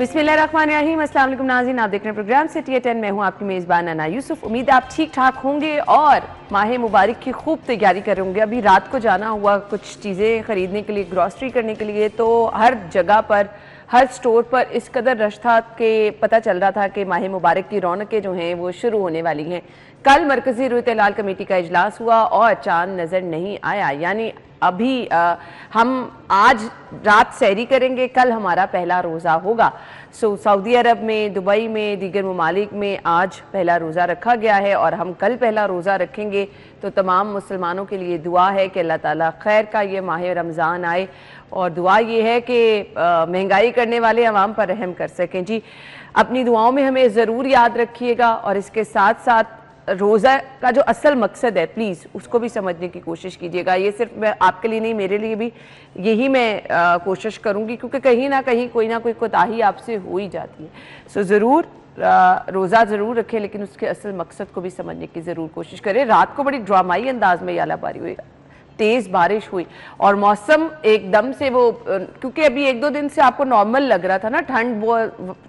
बिस्मिल्लाहिर्रहमानिर्रहीम। अस्सलाम वालेकुम नाज़रीन, आप देख रहे हैं प्रोग्राम सिटी 10। मैं हूं आपकी मेज़बान अना यूसुफ। उम्मीद है आप ठीक ठाक होंगे और माह मुबारक की खूब तैयारी कर होंगे। अभी रात को जाना हुआ कुछ चीज़ें ख़रीदने के लिए, ग्रॉसरी करने के लिए, तो हर जगह पर, हर स्टोर पर इस कदर रश था कि पता चल रहा था कि माह मुबारक की रौनकें जो हैं वो शुरू होने वाली हैं। कल मरकज़ी रुयत लाल कमेटी का इजलास हुआ और चांद नज़र नहीं आया, यानी अभी हम आज रात सहरी करेंगे, कल हमारा पहला रोज़ा होगा। सऊदी अरब में, दुबई में, दीगर ममालिक में आज पहला रोज़ा रखा गया है और हम कल पहला रोज़ा रखेंगे। तो तमाम मुसलमानों के लिए दुआ है कि अल्लाह ताला खैर का ये माह रमज़ान आए और दुआ ये है कि महंगाई करने वाले अवाम पर रहम कर सकें। जी, अपनी दुआओं में हमें ज़रूर याद रखिएगा और इसके साथ साथ रोज़ा का जो असल मकसद है प्लीज़ उसको भी समझने की कोशिश कीजिएगा। ये सिर्फ मैं आपके लिए नहीं, मेरे लिए भी यही मैं कोशिश करूँगी, क्योंकि कहीं ना कहीं कोई ना कोई कोताही आपसे हो ही जाती है। सो ज़रूर रोज़ा ज़रूर रखें, लेकिन उसके असल मकसद को भी समझने की ज़रूर कोशिश करें। रात को बड़ी ड्रामाई अंदाज में यालाबारी हुई, तेज़ बारिश हुई और मौसम एकदम से वो, क्योंकि अभी एक दो दिन से आपको नॉर्मल लग रहा था ना, ठंड वो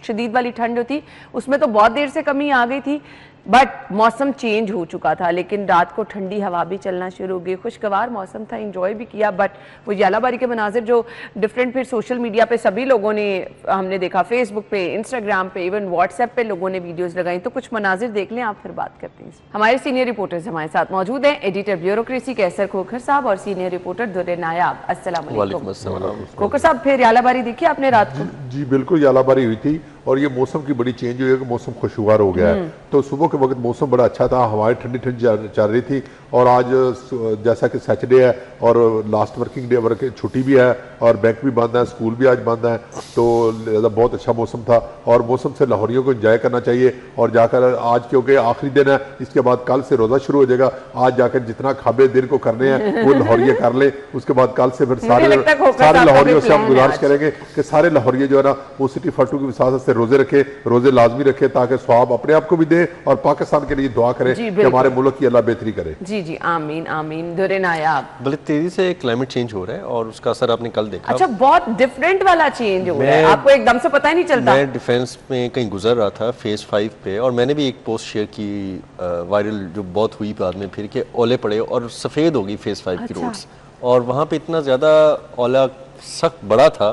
शदीद वाली ठंड होती उसमें तो बहुत देर से कमी आ गई थी, बट मौसम चेंज हो चुका था। लेकिन रात को ठंडी हवा भी चलना शुरू हो गई, खुशगवार मौसम था, एंजॉय भी किया। बट वो यालाबारी के मनाजिर जो डिफरेंट फिर सोशल मीडिया पे सभी लोगों ने, हमने देखा फेसबुक पे, इंस्टाग्राम पे, इवन व्हाट्सएप पे लोगों ने वीडियोस लगाई, तो कुछ मनाजिर देख लें, आप फिर बात करते हैं। हमारे सीनियर रिपोर्टर्स हमारे साथ मौजूद हैं, एडिटर ब्यूरोक्रेसी कैसर खोखर साहब और सीनियर रिपोर्टर दुर्रे नायाब। अस्सलाम वालेकुम खोखर साहब, फिर यालाबारी देखी आपने रात को? जी बिल्कुल, यालाबारी हुई थी और ये मौसम की बड़ी चेंज हुई है कि मौसम खुशगवार हो गया है। तो सुबह के वक्त मौसम बड़ा अच्छा था, हवाएं ठंडी ठंडी चल रही थी और आज जैसा कि सैटरडे है और लास्ट वर्किंग डे वर्क छुट्टी भी है और बैंक भी बंद है, स्कूल भी आज बंद है, तो बहुत अच्छा मौसम था और मौसम से लाहौरियों को एंजॉय करना चाहिए। और जाकर आज क्योंकि आखिरी दिन है, इसके बाद कल से रोज़ा शुरू हो जाएगा, आज जाकर जितना खाबे दिन को करने हैं वो लाहौरिये कर ले, उसके बाद कल से फिर सारे लाहौरियों से हम गुजारिश करेंगे कि सारे लाहौरिये जो है ना वो सिटी फाटू की विसासत से रोजे रखे, रोजे लाजमी रखे, ताकि स्वाब अपने आप को भी दे और पाकिस्तान के लिए दुआ करें कि हमारे मुल्क की अल्लाह बेहतरी करे। जी जी, आमीन आमीन। दुर्रे नायाब, बड़े तेजी से क्लाइमेट चेंज हो रहा है और उसका असर आपने कल देखा। अच्छा, बहुत डिफरेंट वाला चेंज हो रहा है, आपको एकदम से पता ही नहीं चलता। मैं डिफेंस में कहीं गुजर रहा था फेज 5 पे और मैंने भी एक पोस्ट शेयर की वायरल, जो बहुत हुई बाद में फिर के ओले पड़े और सफ़ेद हो गई फेज 5 की रोड्स, और वहाँ पे इतना ज़्यादा ओला सख्त बड़ा था,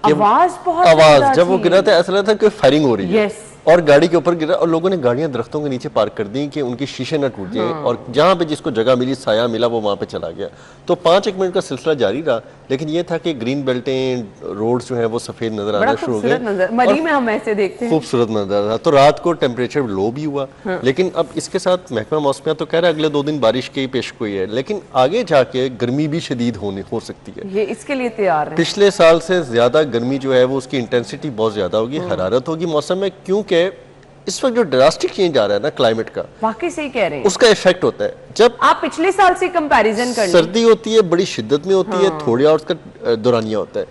आवाज जब वो गिरा था ऐसा लगा था कि फायरिंग हो रही है और गाड़ी के ऊपर गिरा और लोगों ने गाड़ियां दरख्तों के नीचे पार्क कर दी कि उनकी शीशे न टूट जाए। और जहां पे जिसको जगह मिली, साया मिला, वो वहां पे चला गया। तो 5-1 मिनट का सिलसिला जारी रहा, लेकिन ये था कि ग्रीन बेल्टें, रोड्स जो है वो सफेद नजर आना शुरू हो गए। मरी में हम ऐसे देखते हैं, खूबसूरत नजर था। तो रात को टेम्परेचर लो भी हुआ, लेकिन अब इसके साथ महकमा मौसमियात तो कह रहा है अगले 2 दिन बारिश की पेशगोई है, लेकिन आगे जाके गर्मी भी शदीद हो सकती है। ये इसके लिए तैयार है। पिछले साल से ज्यादा गर्मी जो है वो उसकी इंटेंसिटी बहुत ज्यादा होगी, हरारत होगी मौसम में, क्योंकि इस वक्त जो ड्रास्टिक चेंज आ रहा है ना क्लाइमेट का, वाकई सही कह रहे हैं, उसका इफेक्ट होता है। जब आप पिछले साल से कंपैरिजन कर लें, सर्दी होती है बड़ी शिद्दत में होती है, थोड़ी और उसका दौरानिया होता है,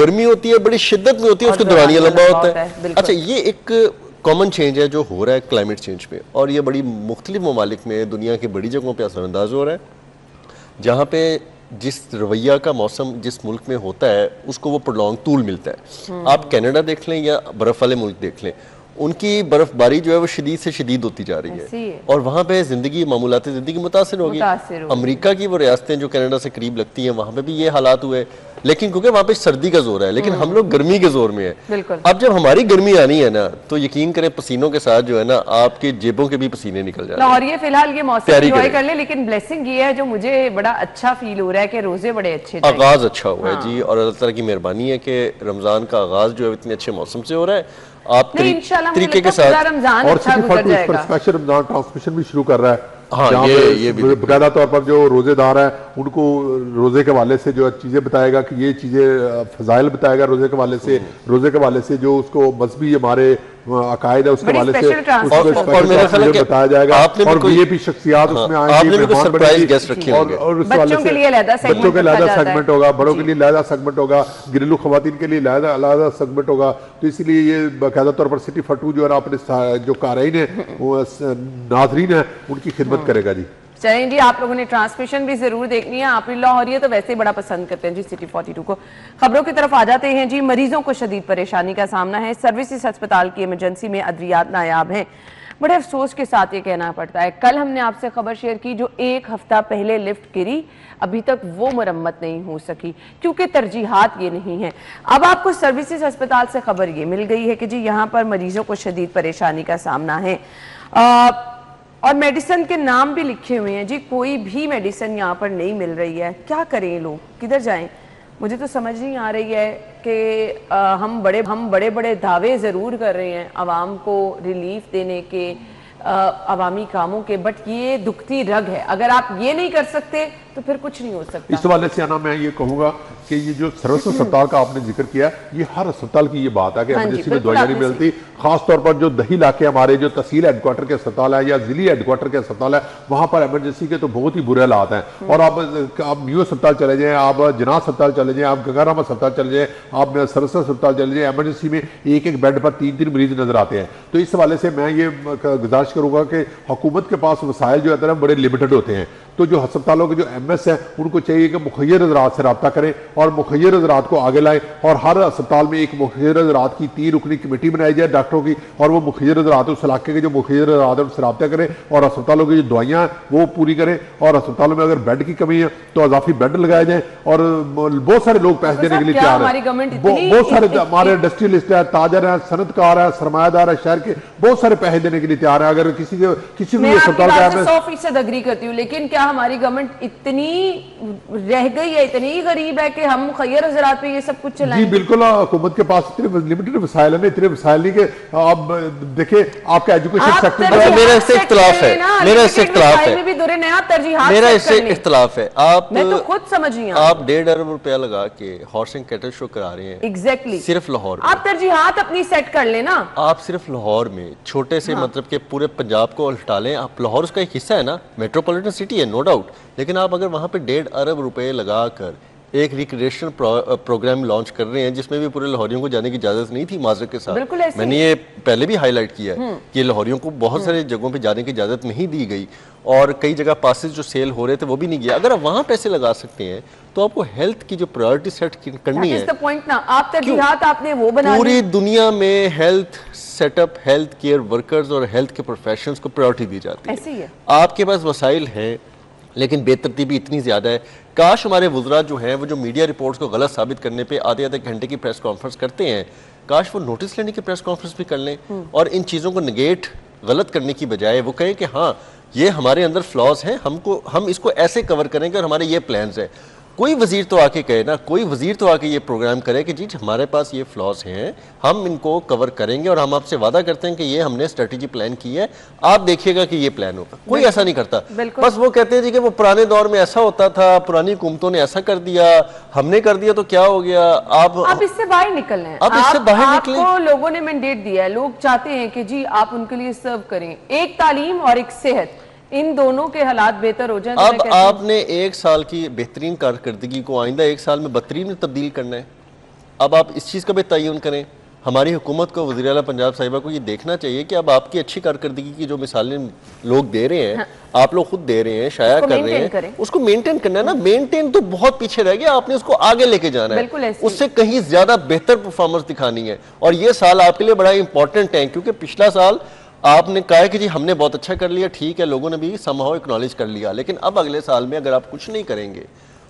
गर्मी होती है बड़ी शिद्दत में होती है, उसका दौरानिया लंबा होता है। अच्छा, ये एक कॉमन चेंज है जो हो रहा है क्लाइमेट चेंज पे, और ये बड़ी मुख्तलिफ ममालिक में, दुनिया के बड़ी जगहों पर असरअंदाज हो रहा है। जहाँ पे जिस रवैया का मौसम जिस मुल्क में होता है उसको वो प्रोलॉन्ग तूल मिलता है। आप कनाडा देख लें या बर्फ वाले मुल्क देख लें, उनकी बर्फबारी जो है वो शदीद से शदीद होती जा रही है और वहाँ पे जिंदगी, मामूलाती जिंदगी मुतासिर होगी। अमेरिका की वो रियासतें जो कनाडा से करीब लगती हैं, वहाँ पे भी ये हालात हुए, लेकिन क्योंकि वहाँ पे सर्दी का जोर है, लेकिन हम लोग गर्मी के जोर में है। अब जब हमारी गर्मी आनी है ना, तो यकीन करें पसीनों के साथ जो है ना आपके जेबों के भी पसीने निकल जाते हैं। और ये फिलहाल ये मौसम एंजॉय कर ले, लेकिन ब्लेसिंग ये है जो मुझे बड़ा अच्छा फील हो रहा है कि रोजे बड़े अच्छे, आगाज अच्छा हुआ है जी, और अल्लाह ताला की मेहरबानी है कि रमजान का आगाज जो है इतने अच्छे मौसम से हो रहा है। आप तरीके के साथ और स्पेशल रमजान ट्रांसमिशन भी शुरू कर रहा है। हाँ, ये बकायदा तौर पर जो रोजेदार है उनको रोजे के हवाले से जो चीजें बताएगा कि ये चीजें फजाइल बताएगा रोजे के हवाले से, रोजे के हवाले से जो उसको मजहबी हमारे अकायद है उसके हवाले से बताया जाएगा और वीआईपी शख्सियात उसमें आएंगी, और बच्चों के लिए अलग सेगमेंट होगा, बड़ों के लिए अलग सेगमेंट होगा, घरेलू खवातीन के लिए अलग सेगमेंट होगा। तो इसलिए ये बाकायदा तौर पर सिटी फटू जो है ना अपने जो कारीन है, नाजरीन है, उनकी खिदमत करेगा जी। चलें जी, आप लोगों ने ट्रांसमिशन भी जरूर देखनी है। आप लाहौरिया तो वैसे ही बड़ा पसंद करते हैं जी सिटी 42 को। खबरों की तरफ आ जाते हैं जी। मरीजों को शदीद परेशानी का सामना है। सर्विसेज अस्पताल की इमरजेंसी में अद्वियात नायाब हैं। बड़े अफसोस के साथ ये कहना पड़ता है। कल हमने आपसे खबर शेयर की, जो एक हफ्ता पहले लिफ्ट गिरी, अभी तक वो मुरम्मत नहीं हो सकी क्योंकि तरजीहात ये नहीं है। अब आपको सर्विसेज अस्पताल से खबर ये मिल गई है कि जी यहाँ पर मरीजों को शदीद परेशानी का सामना है और मेडिसिन के नाम भी लिखे हुए हैं जी। कोई भी मेडिसिन यहाँ पर नहीं मिल रही है। क्या करें लोग, किधर जाएं? मुझे तो समझ नहीं आ रही है कि हम बड़े बड़े दावे ज़रूर कर रहे हैं आवाम को रिलीफ देने के, अवामी कामों के, बट ये दुखती रग है। अगर आप ये नहीं कर सकते तो फिर कुछ नहीं हो सकता। इस वाले से आना मैं ये कहूंगा कि ये जो सर्विस अस्पताल का आपने जिक्र किया, ये हर अस्पताल की ये बात है कि इमरजेंसी में दवाइयां नहीं मिलती। खासतौर पर जो दही इलाके हमारे जो तहसील हेडक्वार्टर के अस्पताल है या जिली हेडक्वार्टर के अस्पताल है, वहां पर इमरजेंसी के तो बहुत ही बुरे हालात हैं। और आप न्यू अस्पताल चले जाएं, आप जिनास अस्पताल चले जाएं, आप गंगाराम अस्पताल चले जाएं, आप सर्विस अस्पताल चले जाएं, इमरजेंसी में एक एक बेड पर 3-3 मरीज नजर आते हैं। तो इस हवाले से मैं ये गुजारिश करूंगा कि हुकूमत के पास वसाइल जो है बड़े लिमिटेड होते हैं। तो जो अस्पतालों के जो MS हैं उनको चाहिए कि मुखय्यर हज़रात से रब्ता करें और मुखय्यर हज़रात को आगे लाएं और हर अस्पताल में एक मुखय्यर हज़रात की 3 रुकनी कमेटी बनाई जाए डॉक्टरों की, और वो मुखय्यर हज़रात उस इलाके के जो मुखय्यर हज़रात उनसे रब्ता करें और अस्पतालों की जो दवाइयाँ हैं वो पूरी करें। और अस्पतालों में अगर बेड की कमी है तो अजाफी बेड लगाए जाएँ। और बहुत सारे लोग पैसे देने के लिए तैयार हैं। बहुत सारे हमारे इंडस्ट्रियलिस्ट है, ताजर है, सनतकार है, सरमायादार है, शहर के बहुत सारे पैसे देने के लिए तैयार है। अगर किसी भी अस्पताल का 100% एग्री करती हूँ, लेकिन क्या हमारी गवर्नमेंट इतनी रह गई है, इतनी गरीब है कि हम मुखय्यर हज़रात पे ये सब कुछ चलाएं? जी बिल्कुल, हुकूमत के पास इतने लिमिटेड वसाइल है, इतने वसाइल नहीं कि आप देखिए आपका एजुकेशन सेक्टर मेरा इससे इख्तिलाफ है, मेरा इससे इख्तिलाफ है, मेरा इससे इख्तिलाफ है। आप मैं तो खुद समझ रही हूं, आप 1.5 अरब रुपया लगा के हॉर्स एंड कैटल शो करा रहे हैं। एग्जैक्टली सिर्फ लाहौर में। आप तरजीहात अपनी सेट कर लेना। आप सिर्फ लाहौर में छोटे से मतलब के पूरे पंजाब को उल्टा लें। आप लाहौर उसका एक हिस्सा है ना, मेट्रोपॉलिटन सिटी है नो डाउट, लेकिन आप अगर वहां पे 1.5 अरब रुपए लगाकर एक रिक्रिएशन प्रोग्राम लॉन्च कर रहे हैं जिसमें भी पूरे लाहौरियों को जाने की इजाजत नहीं थी माजरत के साथ। मैंने ये पहले भी हाईलाइट किया है कि लाहौरियों को बहुत सारे जगहों पे जाने की इजाजत नहीं दी गई और कई जगह पासेस जो सेल हो रहे थे वो भी नहीं गया। अगर आप वहां पैसे लगा सकते हैं तो आपको हेल्थ की जो प्रायोरिटी सेट करनी है, आप तरजीहात आपने वो बना पूरी दुनिया में health setup, health care workers और हेल्थ के प्रोफेशनल्स को प्रायोरिटी दी जाती है। ऐसे ही है। आपके पास वसाइल हैं लेकिन बेतरतीबी इतनी ज्यादा है। काश हमारे वुज़रा जो हैं वो जो मीडिया रिपोर्ट्स को गलत साबित करने पे आधे आधे घंटे की प्रेस कॉन्फ्रेंस करते हैं, काश वो नोटिस लेने की प्रेस कॉन्फ्रेंस भी कर लें और इन चीज़ों को निगेट गलत करने की बजाय वो कहें कि हाँ ये हमारे अंदर फ्लॉज हैं, हम इसको ऐसे कवर करेंगे और हमारे ये प्लान्स हैं। कोई वजीर तो आके कहे ना, कोई वजीर तो आके ये प्रोग्राम करे कि जी हमारे पास ये फ्लॉज हैं, हम इनको कवर करेंगे और हम आपसे वादा करते हैं कि ये हमने स्ट्रेटेजी प्लान की है, आप देखिएगा कि ये प्लान होगा। कोई ऐसा नहीं करता, बस वो कहते हैं जी कि वो पुराने दौर में ऐसा होता था, पुरानी हुकूमतों ने ऐसा कर दिया, हमने कर दिया तो क्या हो गया। आप इससे बाहर निकलना है, आप इससे बाहर निकलें। आपको लोगों ने मैंडेट दिया है, लोग चाहते हैं कि जी आप उनके लिए सर्व करें। एक तालीम और एक सेहत, इन दोनों के हालात बेहतर हो जाए। अब आपने 1 साल की बेहतरीन कारकर्दगी को आइंदा 1 साल में बदतरीन में तब्दील करना है। अब आप इस चीज़ का भी तयन करें। हमारी हुकूमत को, वज़ीर आला पंजाब साहिबा को ये देखना चाहिए कि अब आपकी अच्छी कारकर्दगी की जो मिसालें लोग दे रहे हैं, हाँ। आप लोग खुद दे रहे हैं, शाया कर रहे हैं, उसको मेंटेन करना है ना। मेंटेन तो बहुत पीछे रह गया, आपने उसको आगे लेके जाना है, उससे कहीं ज्यादा बेहतर परफॉर्मेंस दिखानी है। और ये साल आपके लिए बड़ा इंपॉर्टेंट है क्योंकि पिछला साल आपने कहा कि जी हमने बहुत अच्छा कर लिया, ठीक है, लोगों ने भी समहाउ एक्नॉलेज कर लिया, लेकिन अब अगले साल में अगर आप कुछ नहीं करेंगे,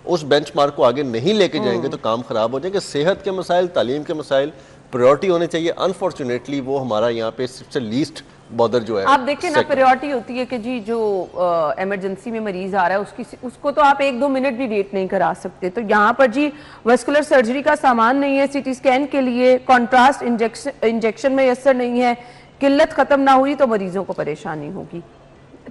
उस बेंचमार्क को आगे नहीं लेके जाएंगे तो काम खराब हो जाएगा। सेहत के मसाइल, तालीम के मसाइल प्रायोरिटी होने चाहिए। अनफॉर्चुनेटली वो हमारा यहाँ पे सबसे लीस्ट बॉदर जो है, आप देखें ना, प्रायोरिटी होती है कि जी जो इमरजेंसी में मरीज आ रहा है उसको तो आप 1-2 मिनट भी वेट नहीं करा सकते। तो यहाँ पर जी वस्कुलर सर्जरी का सामान नहीं है, CT स्कैन के लिए कॉन्ट्रास्ट इंजेक्शन में असर नहीं है, किल्लत खत्म ना हुई तो मरीजों को परेशानी होगी।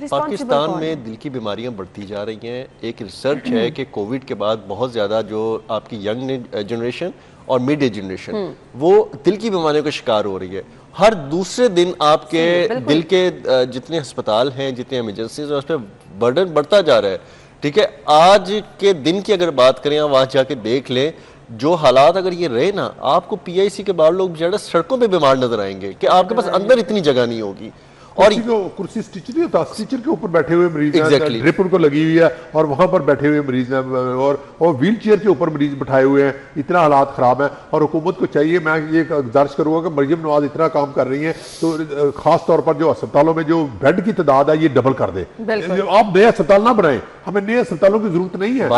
पाकिस्तान में दिल की बीमारियां बढ़ती जा रही हैं। एक रिसर्च है कि कोविड के बाद बहुत ज़्यादा जो आपकी यंग जनरेशन और मिड एज जनरेशन वो दिल की बीमारियों का शिकार हो रही है। हर दूसरे दिन आपके दिल के जितने अस्पताल हैं, जितने इमरजेंसीज हैं, उस पर बर्डन बढ़ता जा रहा है। ठीक है, आज के दिन की अगर बात करें, वहाँ जाके देख लें जो हालात अगर ये रहे ना, आपको PIC के बाद लोग ज़्यादा सड़कों पे बीमार नजर आएंगे कि आपके पास अंदर इतनी जगह नहीं होगी। और कुर्सी स्टिच नहीं होता, स्टिचर के ऊपर बैठे हुए मरीज Exactly. ड्रिप उनको लगी हुई है और वहां पर बैठे हुए मरीज हैं और व्हील चेयर के ऊपर मरीज बिठाए हुए हैं। इतना हालात खराब है और हुकूमत को चाहिए, मैं ये गुजारिश करूंगा कि मरियम नवाज इतना काम कर रही है तो खास तौर पर जो अस्पतालों में जो बेड की तादाद है ये डबल कर दे। आप नए अस्पताल ना बनाए, हमें नए अस्पतालों की जरूरत नहीं है।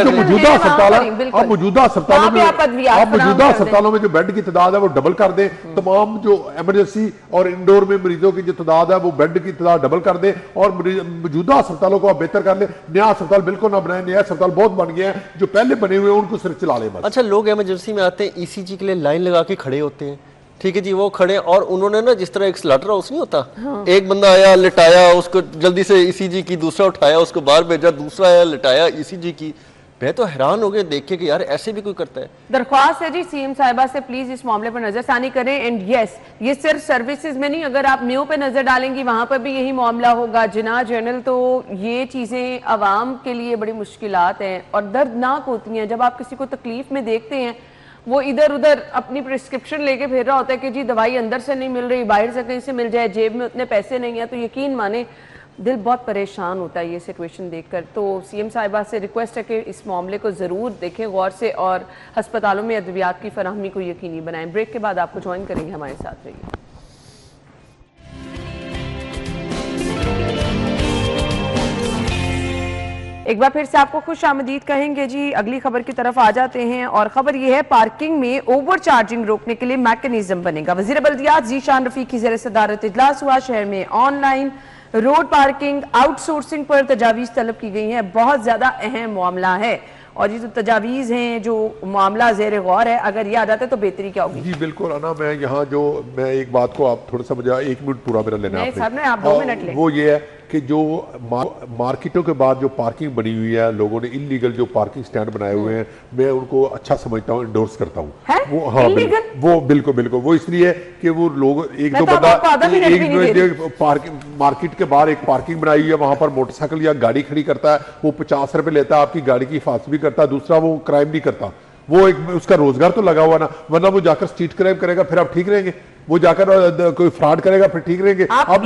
जो मौजूदा अस्पताल है, आप मौजूदा अस्पतालों में जो बेड की तादाद है वो डबल कर दे। तमाम जो इमरजेंसी और इंडोर में मरीजों की जो तादाद है वो बेड की तादाद डबल कर दे और मौजूदा अस्पतालों को आप बेहतर कर ले। नया अस्पताल बिल्कुल ना बनाए, नया अस्पताल बहुत बन गया है, जो पहले बने हुए हैं उनको सिर्फ चला ले बस। अच्छा, लोग इमरजेंसी में आते हैं, ईसीजी के लिए लाइन लगा के खड़े होते हैं, ठीक है जी, वो खड़े और उन्होंने ना जिस तरह एक स्लॉटर हाउस नहीं होता, एक बंदा आया लिटाया, उसको जल्दी से ईसीजी की, दूसरा उठाया उसको बाहर भेजा, दूसरा आया लिटाया ईसीजी की। मैं तो हैरान हो गया देख के कि यार ऐसे भी कोई करता है। दरख्वास्त है जी सीएम साहिबा से, प्लीज इस मामले पर नजरसानी करें। एंड यस, ये सिर्फ सर्विसेज में नहीं, अगर आप न्यू पे नजर डालेंगी वहां पर भी यही मामला होगा। जिना जनरल तो ये चीजें आवाम के लिए बड़ी मुश्किलात हैं और दर्दनाक होती हैं। जब आप किसी को तकलीफ में देखते हैं, वो इधर उधर अपनी प्रिस्क्रिप्शन लेके फिर रहा होता है कि जी दवाई अंदर से नहीं मिल रही, बाहर से कहीं से मिल जाए, जेब में उतने पैसे नहीं है, तो यकीन माने दिल बहुत परेशान होता है ये सिचुएशन देखकर। तो सीएम साहिबा से रिक्वेस्ट है कि इस मामले को ज़रूर देखें गौर से और अस्पतालों में अद्वियात की फराहमी को यकीनी बनाएं। ब्रेक के बाद आपको ज्वाइन करेंगे, हमारे साथ रहिए। एक बार फिर से आपको खुश आमदीद कहेंगे जी। अगली खबर की तरफ आ जाते हैं और खबर यह है, पार्किंग में ओवर चार्जिंग रोकने के लिए मैकेनिज्म बनेगा। वजीर बल्दियात ज़ीशान रफीक की ज़ेर सदारत इजलास हुआ। शहर में ऑनलाइन रोड पार्किंग आउटसोर्सिंग पर तजावीज़ तलब की गई है। बहुत ज़्यादा अहम मामला है और ये जो तजावीज़ हैं, जो मामला ज़ेर गौर है, अगर ये आ जाता है तो बेहतरी क्या होगी? जी बिल्कुल अना, मैं यहाँ जो मैं एक बात को आप थोड़ा सा मुझे 1 मिनट पूरा मेरा लेना आपने, आप 2 मिनट लें। वो ये है कि जो मार्केटों के बाद जो पार्किंग बनी हुई है, लोगों ने इलीगल जो पार्किंग स्टैंड बनाए हुए हैं, मैं उनको अच्छा समझता हूँ, इंडोर्स करता हूँ। वो हाँ वो बिल्कुल वो इसलिए कि वो लोग एक दो बंदा मार्केट के बाहर एक पार्किंग बनाई हुई है, वहां पर मोटरसाइकिल या गाड़ी खड़ी करता है, वो 50 रुपए लेता है, आपकी गाड़ी की हिफाजत भी करता है। दूसरा वो क्राइम नहीं करता, वो एक उसका रोजगार तो लगा हुआ ना, वरना वो जाकर स्ट्रीट क्राइम करेगा फिर आप ठीक रहेंगे, वो जाकर कोई फ्रॉड करेगा फिर ठीक रहेंगे। अब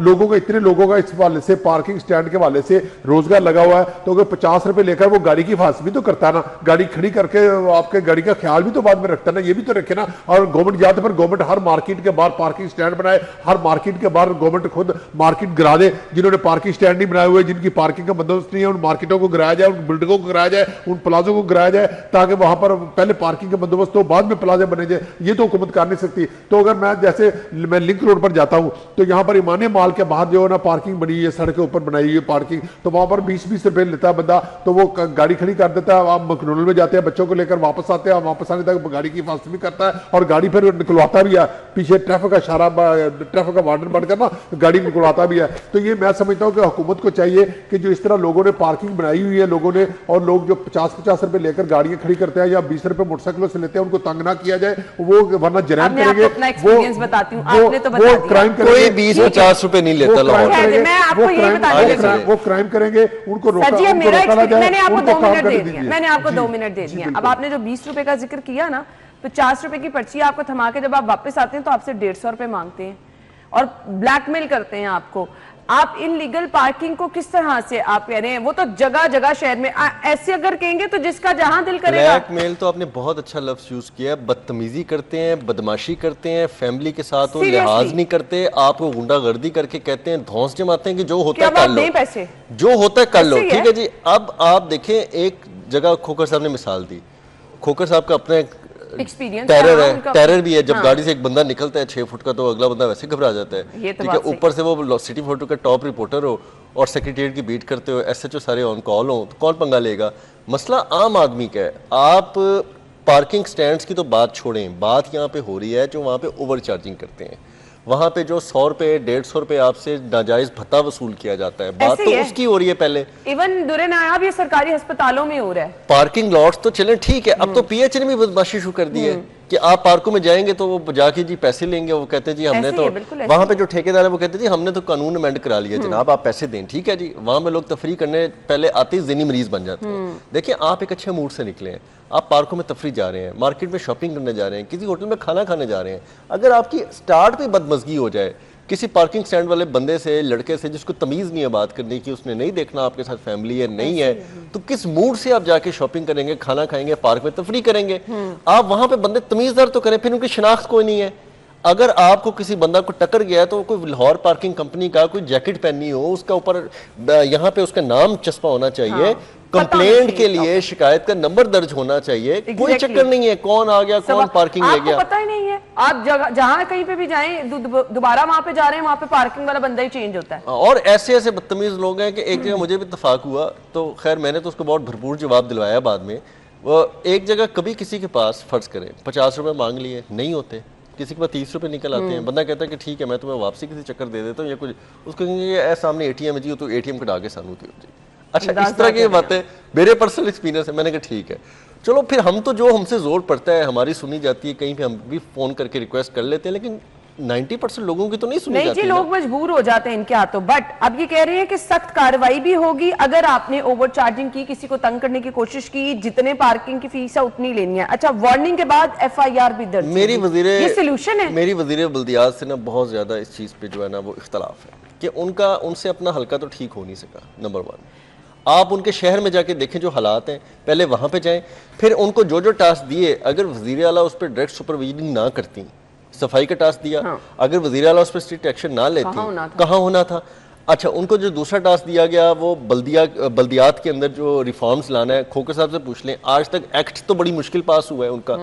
लोगों का इतने लोगों का इस वाले से पार्किंग स्टैंड के वाले से रोजगार लगा हुआ है, तो अगर 50 रुपए लेकर वो गाड़ी की हिफाजत भी तो करता है ना, गाड़ी खड़ी करके आपके गाड़ी का ख्याल भी तो बाद में रखता है ना, ये भी तो रखे ना। और गवर्नमेंट जाते पर गवर्नमेंट हर मार्केट के बाहर पार्किंग स्टैंड बनाए, हर मार्केट के बाहर गवर्नमेंट खुद मार्केट गिरा दे। जिन्होंने पार्किंग स्टैंड नहीं बनाए हुए, जिनकी पार्किंग का बंदोबस्त नहीं है, उन मार्केटों को गिराया जाए, उन बिल्डिंगों को गिराया जाए, उन प्लाजों को गिराया जाए, ताकि वहां पर पहले पार्किंग का बंदोबस्त हो, बाद में प्लाजे बने जाए। ये तो हुकूमत कर नहीं सकती। तो अगर मैं जैसे मैं लिंक रोड पर जाता हूं तो यहां पर इमाने माल के बाहर जो है ना पार्किंग बनी हुई है, सड़क के ऊपर बनाई हुई है पार्किंग, तो वहां पर 20-20 रुपए लेता है बंदा, तो वो गाड़ी खड़ी कर देता है। आप मकनूल में जाते हैं, बच्चों को लेकर वापस आते हैं, वापस आने तक गाड़ी की हिफाजत भी करता है और गाड़ी फिर निकलवाता भी है, पीछे ट्रैफिक का इशारा, ट्रैफिक का वार्डन बनकर ना गाड़ी निकलवाता भी है। तो ये मैं समझता हूं कि हुकूमत को चाहिए कि जो इस तरह लोगों ने पार्किंग बनाई हुई है, लोगों ने, और लोग जो 50-50 रुपए लेकर गाड़ियां खड़ी करते हैं या 20 रुपए मोटरसाइकिलों से लेते हैं, उनको तंग ना किया जाए, वो वरना जराइम करेंगे। वो क्राइम करेंगे, कोई 20-50 रुपए नहीं लेता, वो क्राइम करेंगे, उनको रोका जाए। मैंने आपको 2 मिनट दे दिए। अब आपने जो 20 रुपए का जिक्र किया ना, 50 रुपए की पर्ची आपको थमा के जब आप वापस आते हैं तो आपसे 150 रुपए मांगते हैं और ब्लैकमेल करते हैं आपको। आप इनलीगल पार्किंग को किस तरह से आप कह रहे हैं? वो तो जगह जगह शहर में ऐसे अगर कहेंगे तो जिसका जहां दिल करेगा। ब्लैकमेल तो आपने बहुत अच्छा लफ्ज यूज किया है। बदतमीजी करते हैं, बदमाशी करते हैं, फैमिली के साथ वो लिहाज नहीं करते, आपको गुंडागर्दी करके कहते हैं, धौंस जमाते हैं कि जो होता है कर लो, पैसे जो होता है कर लो, ठीक है जी। अब आप देखें, एक जगह खोखर साहब ने मिसाल दी, खोखर साहब का अपना टेरर है, टेरर भी है। जब गाड़ी से एक बंदा निकलता है 6 फुट का, तो अगला बंदा वैसे घबरा जाता है, ठीक है। ऊपर से वो सिटी फोटो का टॉप रिपोर्टर हो और सेक्रेटरीट की बीट करते हो, SHO सारे ऑन कॉल हो, तो कौन पंगा लेगा? मसला आम आदमी का है। आप पार्किंग स्टैंड्स की तो बात छोड़ें, बात यहाँ पे हो रही है जो वहाँ पे ओवर चार्जिंग करते हैं, वहां पे जो 100 रुपए 150 रुपए आपसे नाजायज भत्ता वसूल किया जाता है, बात तो उसकी हो रही है। पहले इवन दुरे नायाब ये सरकारी अस्पतालों में हो रहा है। पार्किंग लॉट्स तो चले ठीक है, अब तो PH ने भी बदमाशी शुरू कर दी है कि आप पार्कों में जाएंगे तो वो जाके जी पैसे लेंगे, वो कहते हैं जी हमने तो, वहां पे जो ठेकेदार है वो कहते हैं जी हमने तो कानून अमेंड करा लिया जनाब, आप पैसे दें, ठीक है जी। वहां पे लोग तफरी करने पहले आते ही ज़िनी मरीज बन जाते हैं। देखिए, आप एक अच्छे मूड से निकले हैं, आप पार्कों में तफरी जा रहे हैं, मार्केट में शॉपिंग करने जा रहे हैं, किसी होटल में खाना खाने जा रहे हैं, अगर आपकी स्टार्ट पे बदमजगी हो जाए, किसी पार्किंग स्टैंड वाले बंदे से, लड़के से जिसको तमीज नहीं है बात करने की, उसने नहीं देखना आपके साथ फैमिली है नहीं है, तो किस मूड से आप जाके शॉपिंग करेंगे, खाना खाएंगे, पार्क में तफरी करेंगे? आप वहां पे बंदे तमीजदार तो करें, फिर उनकी शिनाख्त कोई नहीं है। अगर आपको किसी बंदा को टक्कर गया तो कोई लाहौर पार्किंग कंपनी का कोई जैकेट पहनी हो, उसका ऊपर यहाँ पे उसका नाम चस्पा होना चाहिए, कंप्लेंट के लिए शिकायत का नंबर दर्ज होना चाहिए। कोई चक्कर नहीं है कौन आ गया, कौन पार्किंग ले गया, पता ही नहीं है। आप जहां कहीं पे भी जाएं, दोबारा वहां पे जा रहे हैं, वहां पे पार्किंग वाला बंदा ही चेंज होता है। और ऐसे ऐसे बदतमीज लोग हैं कि एक जगह मुझे भी इत्तेफाक हुआ, तो खैर मैंने तो उसको बहुत भरपूर जवाब दिलवाया बाद में। वो एक जगह कभी किसी के पास फर्ज करें 50 रुपए मांग लिए, नहीं होते, किसी के पास 30 रुपए निकल आते हैं, बंदा कहता है कि ठीक है मैं तुम्हें वापसी किसी चक्कर दे देता हूँ या कुछ, उसको कहेंगे सामने एटीएम है जी, तो एटीएम कटा के सानू दे जी। अच्छा, इस तरह की बातें मेरे पर्सनल एक्सपीरियंस है। मैंने कहा ठीक है चलो, फिर हम तो जो हमसे जोर पड़ता है हमारी सुनी जाती है, कहीं पे हम भी फोन करके रिक्वेस्ट कर लेते हैं, लेकिन 90% लोगों की तो नहीं सुनी जाती। जी, लोग मजबूर हो जाते हैं इनके हाथों। बट अब ये कह रहे हैं कि सख्त कार्रवाई भी होगी अगर आपने ओवर चार्जिंग की, किसी को तंग करने की कोशिश की, जितने पार्किंग की फीस है उतनी लेनी है। अच्छा, वार्निंग के बाद FIR भी दर्ज। मेरी वजीरे, ये सॉल्यूशन है। मेरी वजीरे बल्दियात से ना बहुत ज्यादा इस चीज पे जो है ना वो इख्तलाफ है कि उनसे अपना हल्का तो ठीक हो नहीं सका। नंबर 1, आप उनके शहर में जाके देखें जो हालात हैं, पहले वहां पे जाएं, फिर उनको जो जो टास्क दिए, अगर वज़ीर आला उस पर डायरेक्ट सुपरविजन ना करती, सफाई का टास्क दिया, अगर वज़ीर आला उस पर स्ट्रिक्ट एक्शन ना लेती, कहाँ होना था? अच्छा, उनको जो दूसरा टास्क दिया गया वो बल्दियात के अंदर जो रिफॉर्म्स लाना है, खोकर साहब से पूछ लें, आज तक एक्ट तो बड़ी मुश्किल पास हुआ है उनका,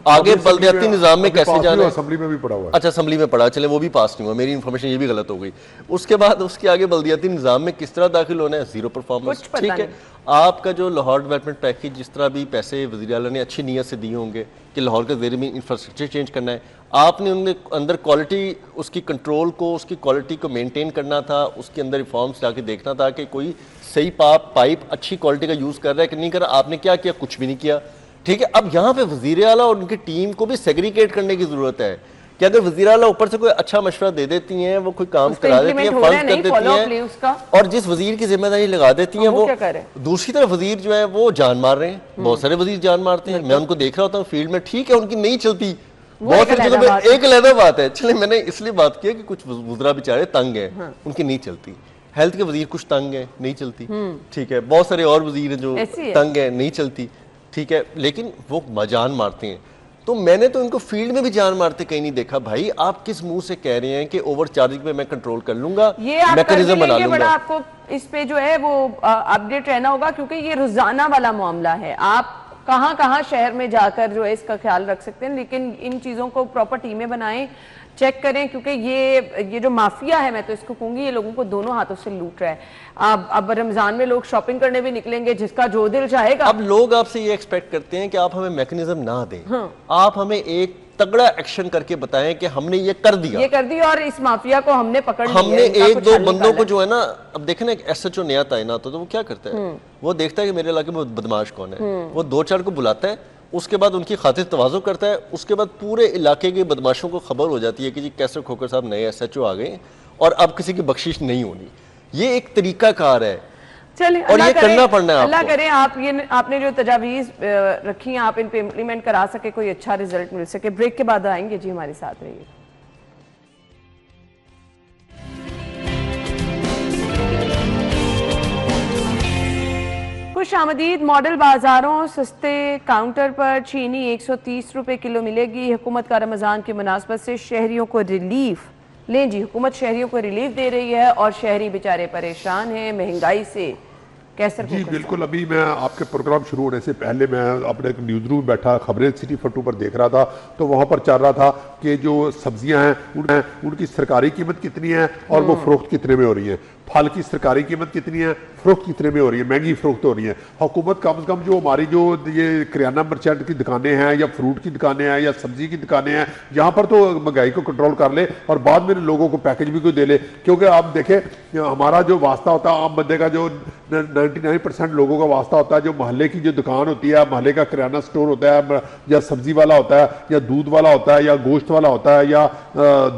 आगे बल्दियाती निजाम में कैसे जाना है? असेंबली में भी पड़ा हुआ है। अच्छा, असेंबली में पड़ा, चले वो भी पास नहीं हुआ, मेरी इन्फॉर्मेशन ये भी गलत हो गई। उसके बाद उसके आगे बल्दियाती निजाम में किस तरह दाखिल होना है, जीरो परफॉर्मेंस। ठीक है, आपका जो लाहौर डेवलपमेंट पैकेज, जिस तरह भी पैसे वज़ीर आला ने अच्छी नीयत से दिए होंगे कि लाहौर के ज़ेरे में इंफ्रास्ट्रक्चर चेंज करना है, आपने उनके अंदर क्वालिटी, उसकी कंट्रोल को, उसकी क्वालिटी को मेंटेन करना था, उसके अंदर रिफॉर्म्स लाके देखना था कि कोई सही पाइप अच्छी क्वालिटी का यूज़ कर रहा है कि नहीं कर रहा। आपने क्या किया? कुछ भी नहीं किया। ठीक है, अब यहाँ पे वज़ीर आला और उनकी टीम को भी सेग्रीगेट करने की ज़रूरत है कि अगर वज़ीर आला ऊपर से कोई अच्छा मशवरा दे देती हैं, वो कोई काम करा देती हैं, फंड कर देती हैं, और जिस वज़ीर की जिम्मेदारी लगा देती हैं वो दूसरी तरफ वज़ीर जो है वो जान मार रहे हैं। बहुत सारे वज़ीर जान मारते हैं, मैं उनको देख रहा होता हूँ फील्ड में। ठीक है, उनकी नहीं चलती, बहुत सारी जगह पे एक अलग बात है। चले, मैंने इसलिए बात की कि कुछ वज़ीर बेचारे तंग हैं, उनकी नहीं चलती। हेल्थ के वज़ीर कुछ तंग है, नहीं चलती। ठीक है, बहुत सारे और वज़ीर हैं जो तंग है, नहीं चलती। ठीक है, लेकिन वो जान मारते हैं। तो मैंने तो इनको फील्ड में भी जान मारते कहीं नहीं देखा। भाई, आप किस मुंह से कह रहे हैं कि ओवर चार्जिंग पे मैं कंट्रोल कर लूंगा, मैकेनिज्म बना लूंगा? बड़ा आपको इस पे जो है वो अपडेट रहना होगा, क्योंकि ये रोजाना वाला मामला है। आप कहां कहां शहर में जाकर जो है इसका ख्याल रख सकते हैं, लेकिन इन चीजों को प्रॉपर टीमें बनाएं, चेक करें, क्योंकि ये जो माफिया है, मैं तो इसको कहूंगी, ये लोगों को दोनों हाथों से लूट रहा है। अब रमजान में लोग शॉपिंग करने भी निकलेंगे, जिसका जो दिल चाहेगा। अब लोग आपसे ये एक्सपेक्ट करते हैं कि आप हमें मैकेनिज्म ना दें, आप हमें एक तगड़ा एक्शन करके बताएं कि हमने ये कर दिया, और इस माफिया को हमने पकड़ लिया। हमने एक दो बंदों को जो है ना, अब देखें ना, एक SHO नया तैनात होता है, वो क्या करता है? वो देखता है कि मेरे इलाके में बदमाश कौन है, वो 2-4 को बुलाता है, उसके बाद उनकी खातिर तवाज़ो करता है, उसके बाद पूरे इलाके के बदमाशों को खबर हो जाती है कि जी कैसर खोकर साहब नए SHO आ गए और अब किसी की बख्शिश नहीं होनी। ये एक तरीका कार है, चलिए, और ये करना पड़ना है। अल्लाह करे आपने जो तजावीज रखी हैं, आप इन पे इम्प्लीमेंट करा सके, कोई अच्छा रिजल्ट मिल सके। ब्रेक के बाद आएंगे जी, हमारे साथ रहिए। खुश आमदीद। मॉडल बाजारों सस्ते काउंटर पर चीनी 130 रुपए किलो मिलेगी। हुकूमत का रमजान की मुनासबत से शहरियों को रिलीफ, लें जी, हुकूमत शहरियों को रिलीफ दे रही है और शहरी बेचारे परेशान हैं महंगाई से। कैसर जी बिल्कुल, अभी मैं आपके प्रोग्राम शुरू होने से पहले मैं अपने एक न्यूज़ रूम बैठा खबरें सिटी फट्टू पर देख रहा था, तो वहाँ पर चल रहा था कि जो सब्जियां हैं उनकी सरकारी कीमत कितनी है और वो फरोख्त कितने में हो रही है। फल की सरकारी कीमत कितनी है, फरोख्त कितने में हो रही है, महंगी फरोख्त हो रही है। हुकूमत कम से कम जो हमारी जो ये किराना मर्चेंट की दुकानें हैं या फ्रूट की दुकानें हैं या सब्जी की दुकानें हैं, यहाँ पर तो महंगाई को कंट्रोल कर ले और बाद में लोगों को पैकेज भी कोई दे ले। क्योंकि आप देखें, हमारा जो वास्ता होता है आम बंदे का, जो 99% लोगों का वास्ता होता है, जो मोहल्ले की जो दुकान होती है, मोहल्ले का किराना स्टोर होता है, या सब्जी वाला होता है, या दूध वाला होता है, या गोश्त वाला होता है, या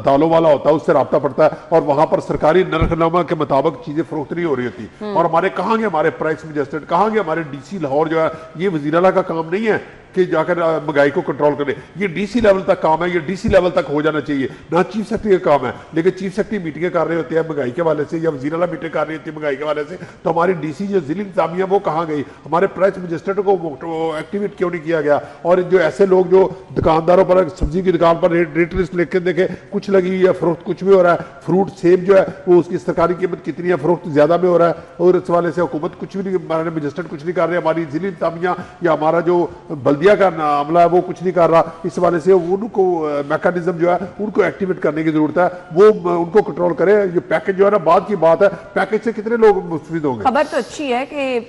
दालों वाला होता है, उससे रब्ता पड़ता है और वहां पर सरकारी नरखनामा के मुताबिक चीजें फरोख्त नहीं हो रही होती। और हमारे कहाँ गए हमारे प्राइस एडजस्टेड, कहाँ गए हमारे DC लाहौर जो है? ये वज़ीर आला का काम नहीं है कि जाकर महंगाई को कंट्रोल करें। ये डीसी लेवल तक काम है, ये डीसी लेवल तक हो जाना चाहिए, ना चीफ सेक्रेटरी का काम है। लेकिन चीफ सेक्रेटरी मीटिंगें कर रहे होते हैं महंगाई के वाले से, या वज़ीर आला मीटिंग कर रही होती है महंगाई के वाले से, तो हमारी डीसी जो जिला इंतजामिया वो कहाँ गई? हमारे प्राइस मजिस्ट्रेट को एक्टिवेट क्यों नहीं किया गया? और जो ऐसे लोग जो दुकानदारों पर सब्जी की दुकान पर रेट लिस्ट लेके देखे कुछ लगी हुई है, फरोख्त कुछ भी हो रहा है, फ्रूट सेब जो है वो उसकी सरकारी कीमत कितनी है, फरोख्त ज्यादा में हो रहा है, और इस वाले से हुकूमत कुछ भी नहीं, हमारे मजिस्ट्रेट कुछ नहीं कर रहे, हमारी जिला इंतजामिया या हमारा जो बल्दिया का अमला है वो कुछ नहीं कर रहा। इस वाले से उनको मैकेनिज्म जो है उनको एक्टिवेट करने की जरूरत है, वो उनको कंट्रोल करे। ये पैकेज जो है ना बाद की बात है, पैकेज से कितने लोग मुस्तफिद होंगे? खबर तो अच्छी है कि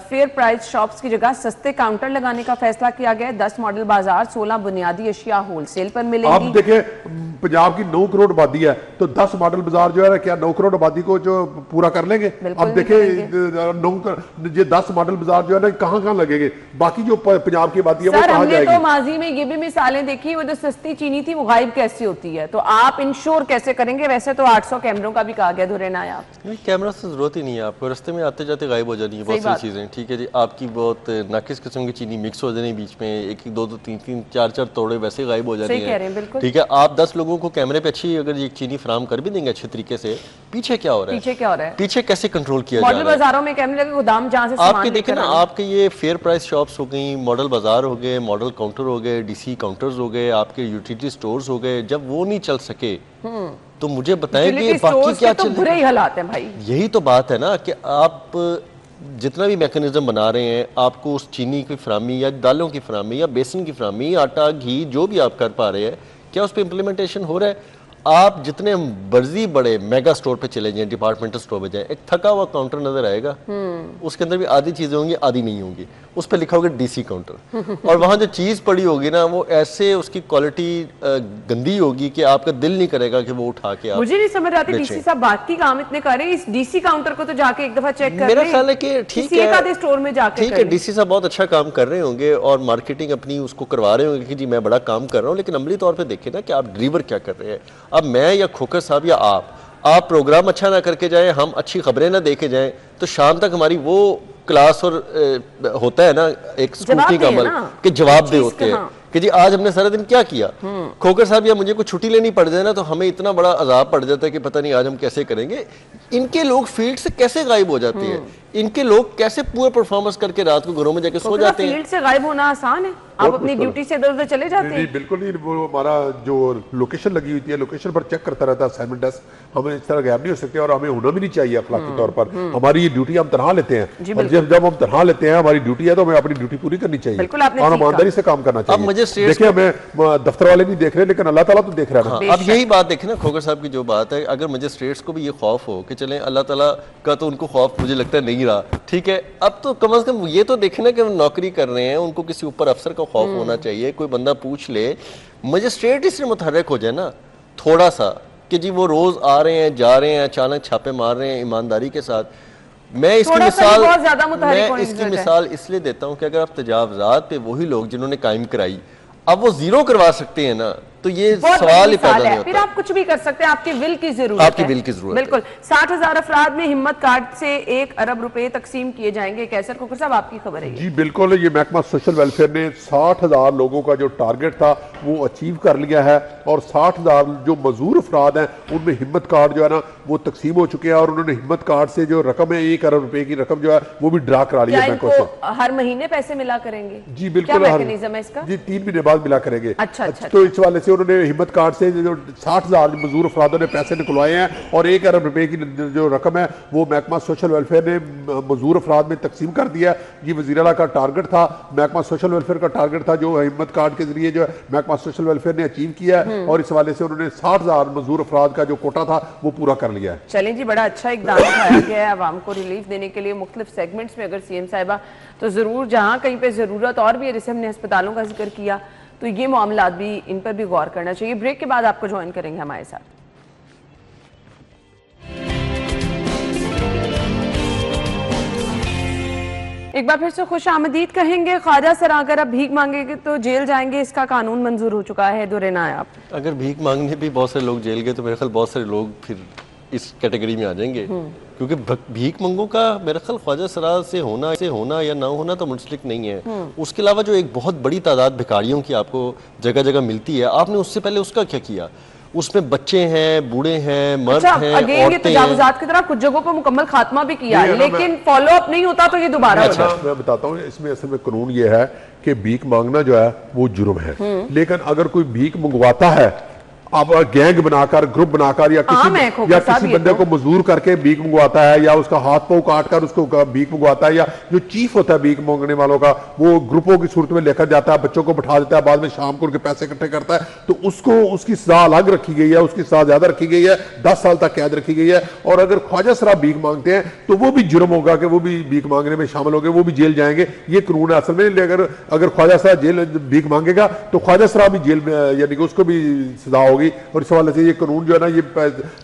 फेयर प्राइस शॉप्स की जगह सस्ते काउंटर लगाने का फैसला किया गया है। 10 मॉडल बाजार, 16 बुनियादी अशिया होलसेल पर मिलेंगी। अब देखिए पंजाब की 9 करोड़ आबादी है, तो 10 मॉडल बाजार जो है ना, क्या 9 करोड़ आबादी को जो पूरा कर लेंगे? अब देखिए 10 मॉडल बाजार जो है ना कहाँ कहाँ लगेंगे, बाकी जो पंजाब की आबादी है वो कहाँ जाएगी? तो माजी में ये भी मिसालें देखी, वो जो सस्ती चीनी थी वो गायब कैसे होती है, तो आप इंश्योर कैसे करेंगे? वैसे तो 800 कैमरों का भी कहा गया धुरेनाया, कैमरा से जरूरत ही नहीं है आपको, रास्ते में आते जाते गायब हो जानी है बहुत सारी चीजें। ठीक है जी, आपकी बहुत नाकिस किस्म की चीनी मिक्स हो जानी बीच में, एक दो तीन तीन चार तोड़े वैसे गायब हो जानी है। ठीक है, आप 10 लोगों को कैमरे पे अच्छी अगर ये चीनी फराम कर भी देंगे अच्छे तरीके से, पीछे क्या हो रहा है? पीछे क्या हो रहा है? पीछे कैसे कंट्रोल किया जा रहा है? मॉडल बाजारों में कैमरे लगे, गोदाम जहां से आपके देखे ना, आपके ये फेयर प्राइस शॉप्स हो गई, मॉडल बाजार हो गए, मॉडल काउंटर हो गए, डीसी काउंटर्स हो गए, आपके यूटिलिटी स्टोर्स हो गए, जब वो नहीं चल सके तो मुझे बताएं कि बाकी क्या तो बुरे ही हालात हैं भाई। यही तो बात है ना कि आप जितना भी मैकेनिज्म बना रहे हैं, आपको उस चीनी की फरामी या दालों की फरामी या बेसन की फरामी, आटा घी जो भी आप कर पा रहे हैं, क्या उस पर इम्प्लीमेंटेशन हो रहा है? आप जितने मर्जी बड़े मेगा स्टोर पे चले जाएं, डिपार्टमेंटल स्टोर पे जाएं, एक थका हुआ काउंटर नजर आएगा, उसके अंदर भी आधी चीजें होंगी आधी नहीं होंगी, उस पर लिखा होगा डीसी काउंटर और वहां जो चीज पड़ी होगी ना वो ऐसे उसकी क्वालिटी गंदी होगी कि आपका दिल नहीं करेगा कि वो उठा के आप। मुझे नहीं समझ आती डीसी साहब बाकी काम इतने कर रहे हैं, इस डीसी काउंटर को तो जाके एक दफा चेक कर, मेरा ख्याल है कि ठीक है, स्टोर में जाके ठीक है, डीसी साहब बहुत अच्छा काम कर रहे होंगे और मार्केटिंग अपनी उसको करवा रहे होंगे कि जी मैं बड़ा काम कर रहा हूँ, लेकिन अमली तौर पर देखें ना कि आप डिलीवर क्या कर रहे हैं। अब मैं या खोकर साहब या आप प्रोग्राम अच्छा ना करके जाएं, हम अच्छी खबरें ना देके जाएं, तो शाम तक हमारी वो क्लास और होता है ना एक स्कूटी का अमल के जवाब दे होते हैं कि जी आज हमने सारा दिन क्या किया। खोकर साहब या मुझे कुछ छुट्टी लेनी पड़ जाए ना तो हमें इतना बड़ा अजाब पड़ जाता है कि पता नहीं आज हम कैसे करेंगे। इनके लोग फील्ड से कैसे गायब हो जाते हैं, इनके लोग कैसे पूरा परफॉर्मेंस करके रात को घरों में जाके सो जाते हैं। फील्ड से गायब होना आसान है, आप अपनी ड्यूटी से इधर उधर चले जाते हैं। बिल्कुल नहीं, वो हमारा जो लोकेशन लगी हुई है लोकेशन पर चेक करता रहता है असाइनमेंट डेस्क, हम इस तरह गायब नहीं हो सकते और हमें होना भी नहीं चाहिए अखलाकी तौर पर। हमारी ये ड्यूटी हम तनहा लेते हैं और जब हम तनहा लेते हैं हमारी ड्यूटी है तो हमें अपनी ड्यूटी पूरी करनी चाहिए और ईमानदारी से काम करना चाहिए। अब मुझे देखिए हमें दफ्तर वाले नहीं देख रहे लेकिन अल्लाह ताला तो देख रहा है। अब यही बात देखें ना खोकर साहब की जो बात है, अगर मजिस्ट्रेट्स को भी ये खौफ हो कि चलें अल्लाह ताला का तो उनको खौफ मुझे लगता है नहीं रहा, ठीक है, अब तो कम से कम ये तो देखें ना कि वो नौकरी कर रहे हैं, उनको किसी ऊपर अफसर का खौफ होना चाहिए। कोई बंदा पूछ ले, मजिस्ट्रेट इससे मुतहर्रिक हो जाए ना थोड़ा सा कि जी वो रोज आ रहे हैं जा रहे हैं, अचानक छापे मार रहे हैं ईमानदारी के साथ। मैं इसकी मिसाल इसलिए देता हूं कि अगर आप तजावजात पे वही लोग जिन्होंने कायम कराई अब वो जीरो करवा सकते हैं ना, तो ये सवाल ही पैदा नहीं होता। फिर आप कुछ भी कर सकते हैं, आपकी विल की जरूरत है। आपकी विल की जरूरत बिल्कुल। 60,000 अफराद में हिम्मत कार्ड से 1 अरब रुपए तकसीम किए जाएंगे। कैसर खोकर साहब आपकी खबर है? जी बिल्कुल, ये महकमा सोशल वेलफेयर ने 60,000 लोगों का जो टारगेट था वो अचीव कर लिया है और 60,000 जो मजदूर अफराद हैं उनमें हिम्मत कार्ड जो है ना वो तकसीम हो चुके हैं और उन्होंने हिम्मत कार्ड से जो रकम है 1 अरब रुपए की रकम जो है वो भी ड्रा करा लिया बैंकों से। हर महीने पैसे मिला करेंगे? जी बिल्कुल, मैकेनिज्म है इसका? जी 3 महीने बाद मिला करेंगे। अच्छा, तो इस वाले से उन्होंने हिम्मत कार्ड से जो 60,000 मजदूर अफरादों ने पैसे निकलवाए हैं और 1 अरब रुपए की जो रकम है वो महकमा सोशल वेलफेयर ने मजदूर अफराद में तकसीम कर दिया है। ये वज़ीर आला का टारगेट था, महकमा सोशल वेलफेयर का टारगेट था जो हिम्मत कार्ड के जरिए जो है महकमा सोशल वेलफेयर ने अचीव किया है और इस वाले से उन्होंने 60,000 मजदूर अफराद का जो कोटा था वो पूरा कर लिया है। चलें जी, बड़ा अच्छा इकदाम उठाया गया है आवाम को रिलीफ देने के लिए मुख्तलिफ सेगमेंट्स में। अगर सीएम साहिबा तो जरूर जहाँ कहीं पे जरूरत और भी है, जैसे हमने अस्पतालों का जिक्र किया, तो ये मामला भी इन पर भी गौर करना चाहिए। ब्रेक के बाद आपको ज्वाइन करेंगे हमारे साथ। एक बार फिर से खुश आमदीद कहेंगे। ख्वाजा सर अगर आप भीख मांगेंगे तो जेल जाएंगे, इसका कानून मंजूर हो चुका है, दुरेना है आप। अगर भीख मांगने भी बहुत सारे लोग जेल गए तो मेरे ख्याल बहुत सारे लोग फिर इस कैटेगरी में आ जाएंगे, क्योंकि भीख मंगों का मेरा ख्याल ख्वाजा सरा से होना या ना होना तो मुंसलिक नहीं है। उसके अलावा जो एक बहुत बड़ी तादाद भिखारियों की आपको जगह जगह मिलती है, आपने उससे पहले उसका क्या किया? उसमें बच्चे हैं, बूढ़े हैं, मर्द हैं, औरतें हैं। की तरह कुछ जगहों पर मुकम्मल खात्मा भी किया है, लेकिन फॉलो अप नहीं होता तो ये दोबारा मैं बताता हूँ, इसमें असल में कानून ये है कि भीख मांगना जो है वो जुर्म है, लेकिन अगर कोई भीख मंगवाता है, आप गैंग बनाकर, ग्रुप बनाकर या किसी बंदे को मजदूर करके भीख मंगवाता है, या उसका हाथ पांव काट कर उसको भीख मंगवाता है, या जो चीफ होता है भीख मांगने वालों का, वो ग्रुपों की सूरत में लेकर जाता है, बच्चों को बैठा देता है, बाद में शाम को उनके पैसे इकट्ठे करता है, तो उसको उसकी सजा अलग रखी गई है, उसकी सजा ज्यादा रखी गई है, 10 साल तक कैद रखी गई है। और अगर ख्वाजा सरा भीख मांगते हैं तो वो भी जुर्म होगा कि वो भी भीख मांगने में शामिल हो गए, वो भी जेल जाएंगे। ये कानून है असल में। अगर ख्वाजा सरा जेल भीख मांगेगा तो ख्वाजा सरा भी जेल में, यानी कि उसको भी सजा होगी। और इस हवाले से ये कानून जो है ना, ये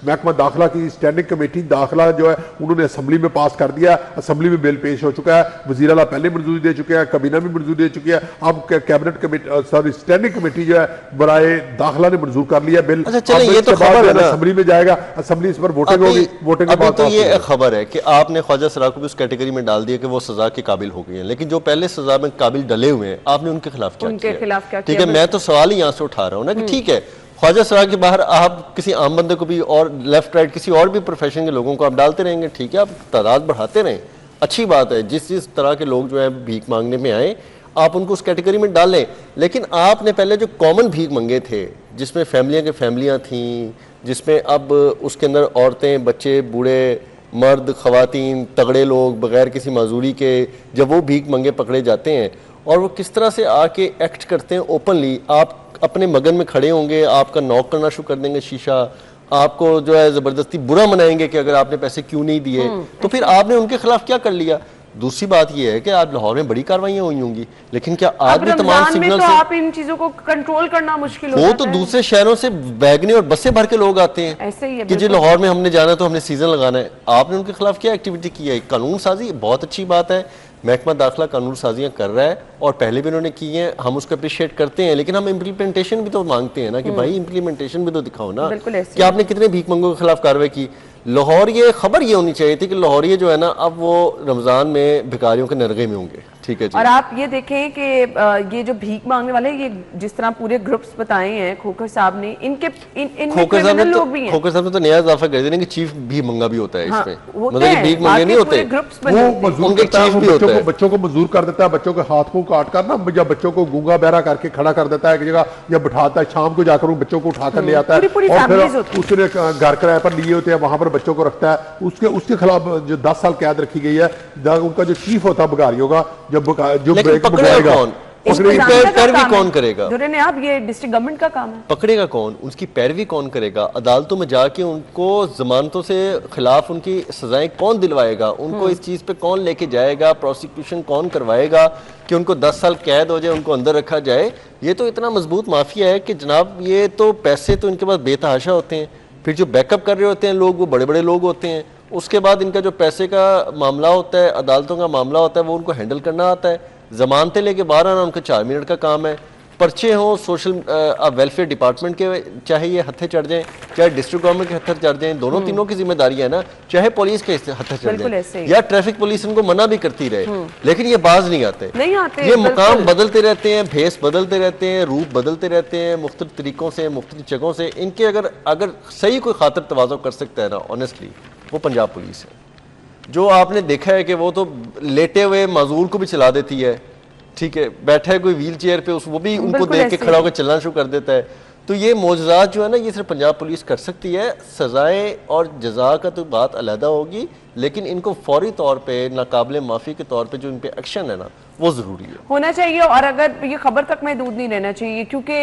महकमा दाखिला की स्टैंडिंग कमेटी दाखिला जो है उन्होंने असेंबली में पास कर दिया, असेंबली में बिल पेश हो चुका है, वज़ीर आला पहले मंजूरी दे चुके हैं, kabina भी मंजूरी दे चुकी है, अब cabinet committee sorry standing committee जो है बराए दाखिला ने मंजूर कर लिया बिल। अच्छा चलिए, ये तो खबर है ना, असेंबली में जाएगा, असेंबली इस पर वोटिंग होगी, वोटिंग के बाद तो ये खबर है कि आपने ख्वाजा सरा को भी उस कैटेगरी में डाल दिया कि वो सजा के काबिल हो गए हैं, लेकिन जो पहले सजा में काबिल डले हुए हैं आपने उनके खिलाफ क्या किया? ठीक है, मैं तो सवाल ही यहाँ से उठा रहा हूँ ना कि ठीक है, ख्वाजा सरा के बाहर आप किसी आम बंदे को भी और लेफ्ट राइट किसी और भी प्रोफेशन के लोगों को आप डालते रहेंगे, ठीक है, आप तादाद बढ़ाते रहें, अच्छी बात है। जिस तरह के लोग जो है भीख मांगने में आए आप उनको उस कैटेगरी में डालें, लेकिन आपने पहले जो कॉमन भीख मंगे थे, जिसमें फैमिलियाँ थीं, जिसमें अब उसके अंदर औरतें, बच्चे, बूढ़े, मर्द, ख़वातीन, तगड़े लोग बग़ैर किसी माजूरी के जब वो भीख मंगे पकड़े जाते हैं और वो किस तरह से आके एक्ट करते हैं ओपनली, आप अपने मगन में खड़े होंगे, आपका नॉक करना शुरू कर देंगे शीशा, आपको जो है ज़बरदस्ती बुरा मनाएंगे कि अगर आपने पैसे क्यों नहीं दिए, तो फिर आपने उनके खिलाफ क्या कर लिया? दूसरी बात यह है कि आज लाहौर में बड़ी कार्रवाइयां हुई होंगी, लेकिन क्या आज भी तमाम सिग्नल तो आप इन चीजों को कंट्रोल करना मुश्किल हो तो दूसरे शहरों से बैगने और बसें भर के लोग आते हैं ऐसे ही है कि जी लाहौर में हमने जाना तो हमने सीजन लगाना है। आपने उनके खिलाफ क्या एक्टिविटी की है? कानून साजी बहुत अच्छी बात है, महकमा दाखिला कानून साजियाँ कर रहा है और पहले भी उन्होंने की हैं, हम उसको अप्रिशिएट करते हैं, लेकिन हम इम्प्लीमेंटेशन भी तो मांगते हैं ना कि भाई इम्प्लीमेंटेशन भी तो दिखाओ ना कि आपने कितने भीख मंगों के खिलाफ कार्रवाई की। लाहौर ये खबर ये होनी चाहिए थी कि लाहौरिये जो है ना अब वो रमजान में भिखारियों के नरगे में होंगे, ठीक है जी। और आप ये देखें कि ये जो भीख मांगने वाले ये जिस तरह पूरे ग्रुप्स बताए हैं खोखर साहब ने, इनके खोखर साहब ने तो नया इजाफा कर दिया कि चीफ भी मंगा भी होता है इसमें, मतलब भीक मंगे नहीं होते, उनके चीफ भी होता है, बच्चों को मजदूर कर देता है, बच्चों के हाथ को काट कर ना, या बच्चों को गूंगा बहरा करके खड़ा कर देता है एक जगह, या बिठाता है, शाम को जाकर बच्चों को उठाकर ले आता है और फिर उसने घर किराए पर लिए होते हैं, वहां पर बच्चों को रखता है। उसके खिलाफ जो 10 साल कैद रखी गई है, उनका जो चीफ होता है भिखारियों का, जो ब्रेक मंगाएगा पैरवी कौन करेगा? आप ये डिस्ट्रिक्ट गवर्नमेंट का काम है, पकड़ेगा कौन, उसकी पैरवी कौन करेगा? अदालतों में जाके उनको जमानतों से खिलाफ उनकी सजाएं कौन दिलवाएगा? उनको इस चीज पे कौन लेके जाएगा? प्रोसिक्यूशन कौन करवाएगा कि उनको 10 साल कैद हो जाए, उनको अंदर रखा जाए? ये तो इतना मजबूत माफिया है कि जनाब ये तो पैसे तो इनके पास बेतहाशा होते हैं, फिर जो बैकअप कर रहे होते हैं लोग वो बड़े बड़े लोग होते हैं, उसके बाद इनका जो पैसे का मामला होता है, अदालतों का मामला होता है, वो उनको हैंडल करना आता है। जमानतें लेके बाहर आना उनका 4 मिनट का काम है। पर्चे हों सोशल वेलफेयर डिपार्टमेंट के, चाहे ये हत्थे चढ़ जाएं, चाहे डिस्ट्रिक्ट गवर्नमेंट के हत्थे चढ़ जाएं, दोनों तीनों की जिम्मेदारी है ना, चाहे पुलिस के हत्थे चढ़ जाएं या ट्रैफिक पुलिस इनको मना भी करती रहे, लेकिन ये बाज नहीं आते, ये मुकाम बदलते रहते हैं, भेस बदलते रहते हैं, रूप बदलते रहते हैं, मुख्तलिफ तरीकों से, मुख्तलिफ जगहों से। इनके अगर सही कोई खातिर तवाज़ो कर सकता है ना ऑनेस्टली, वो पंजाब पुलिस है। जो आपने देखा है कि वो तो लेटे हुए माजूर को भी चला देती है, ठीक है, बैठा है कोई व्हील चेयर पे, वो भी उनको देख के खड़ा होकर चलना शुरू कर देता है। तो ये मोजज़ात जो है ना, ये सिर्फ पंजाब पुलिस कर सकती है। सजाएं और जजा का तो बात अलहदा होगी, लेकिन इनको फौरी तौर पे नाकाबिले माफ़ी के तौर पे जो इन पे एक्शन है ना, वो ज़रूरी है, होना चाहिए। और अगर ये खबर तक महदूद नहीं रहना चाहिए, क्योंकि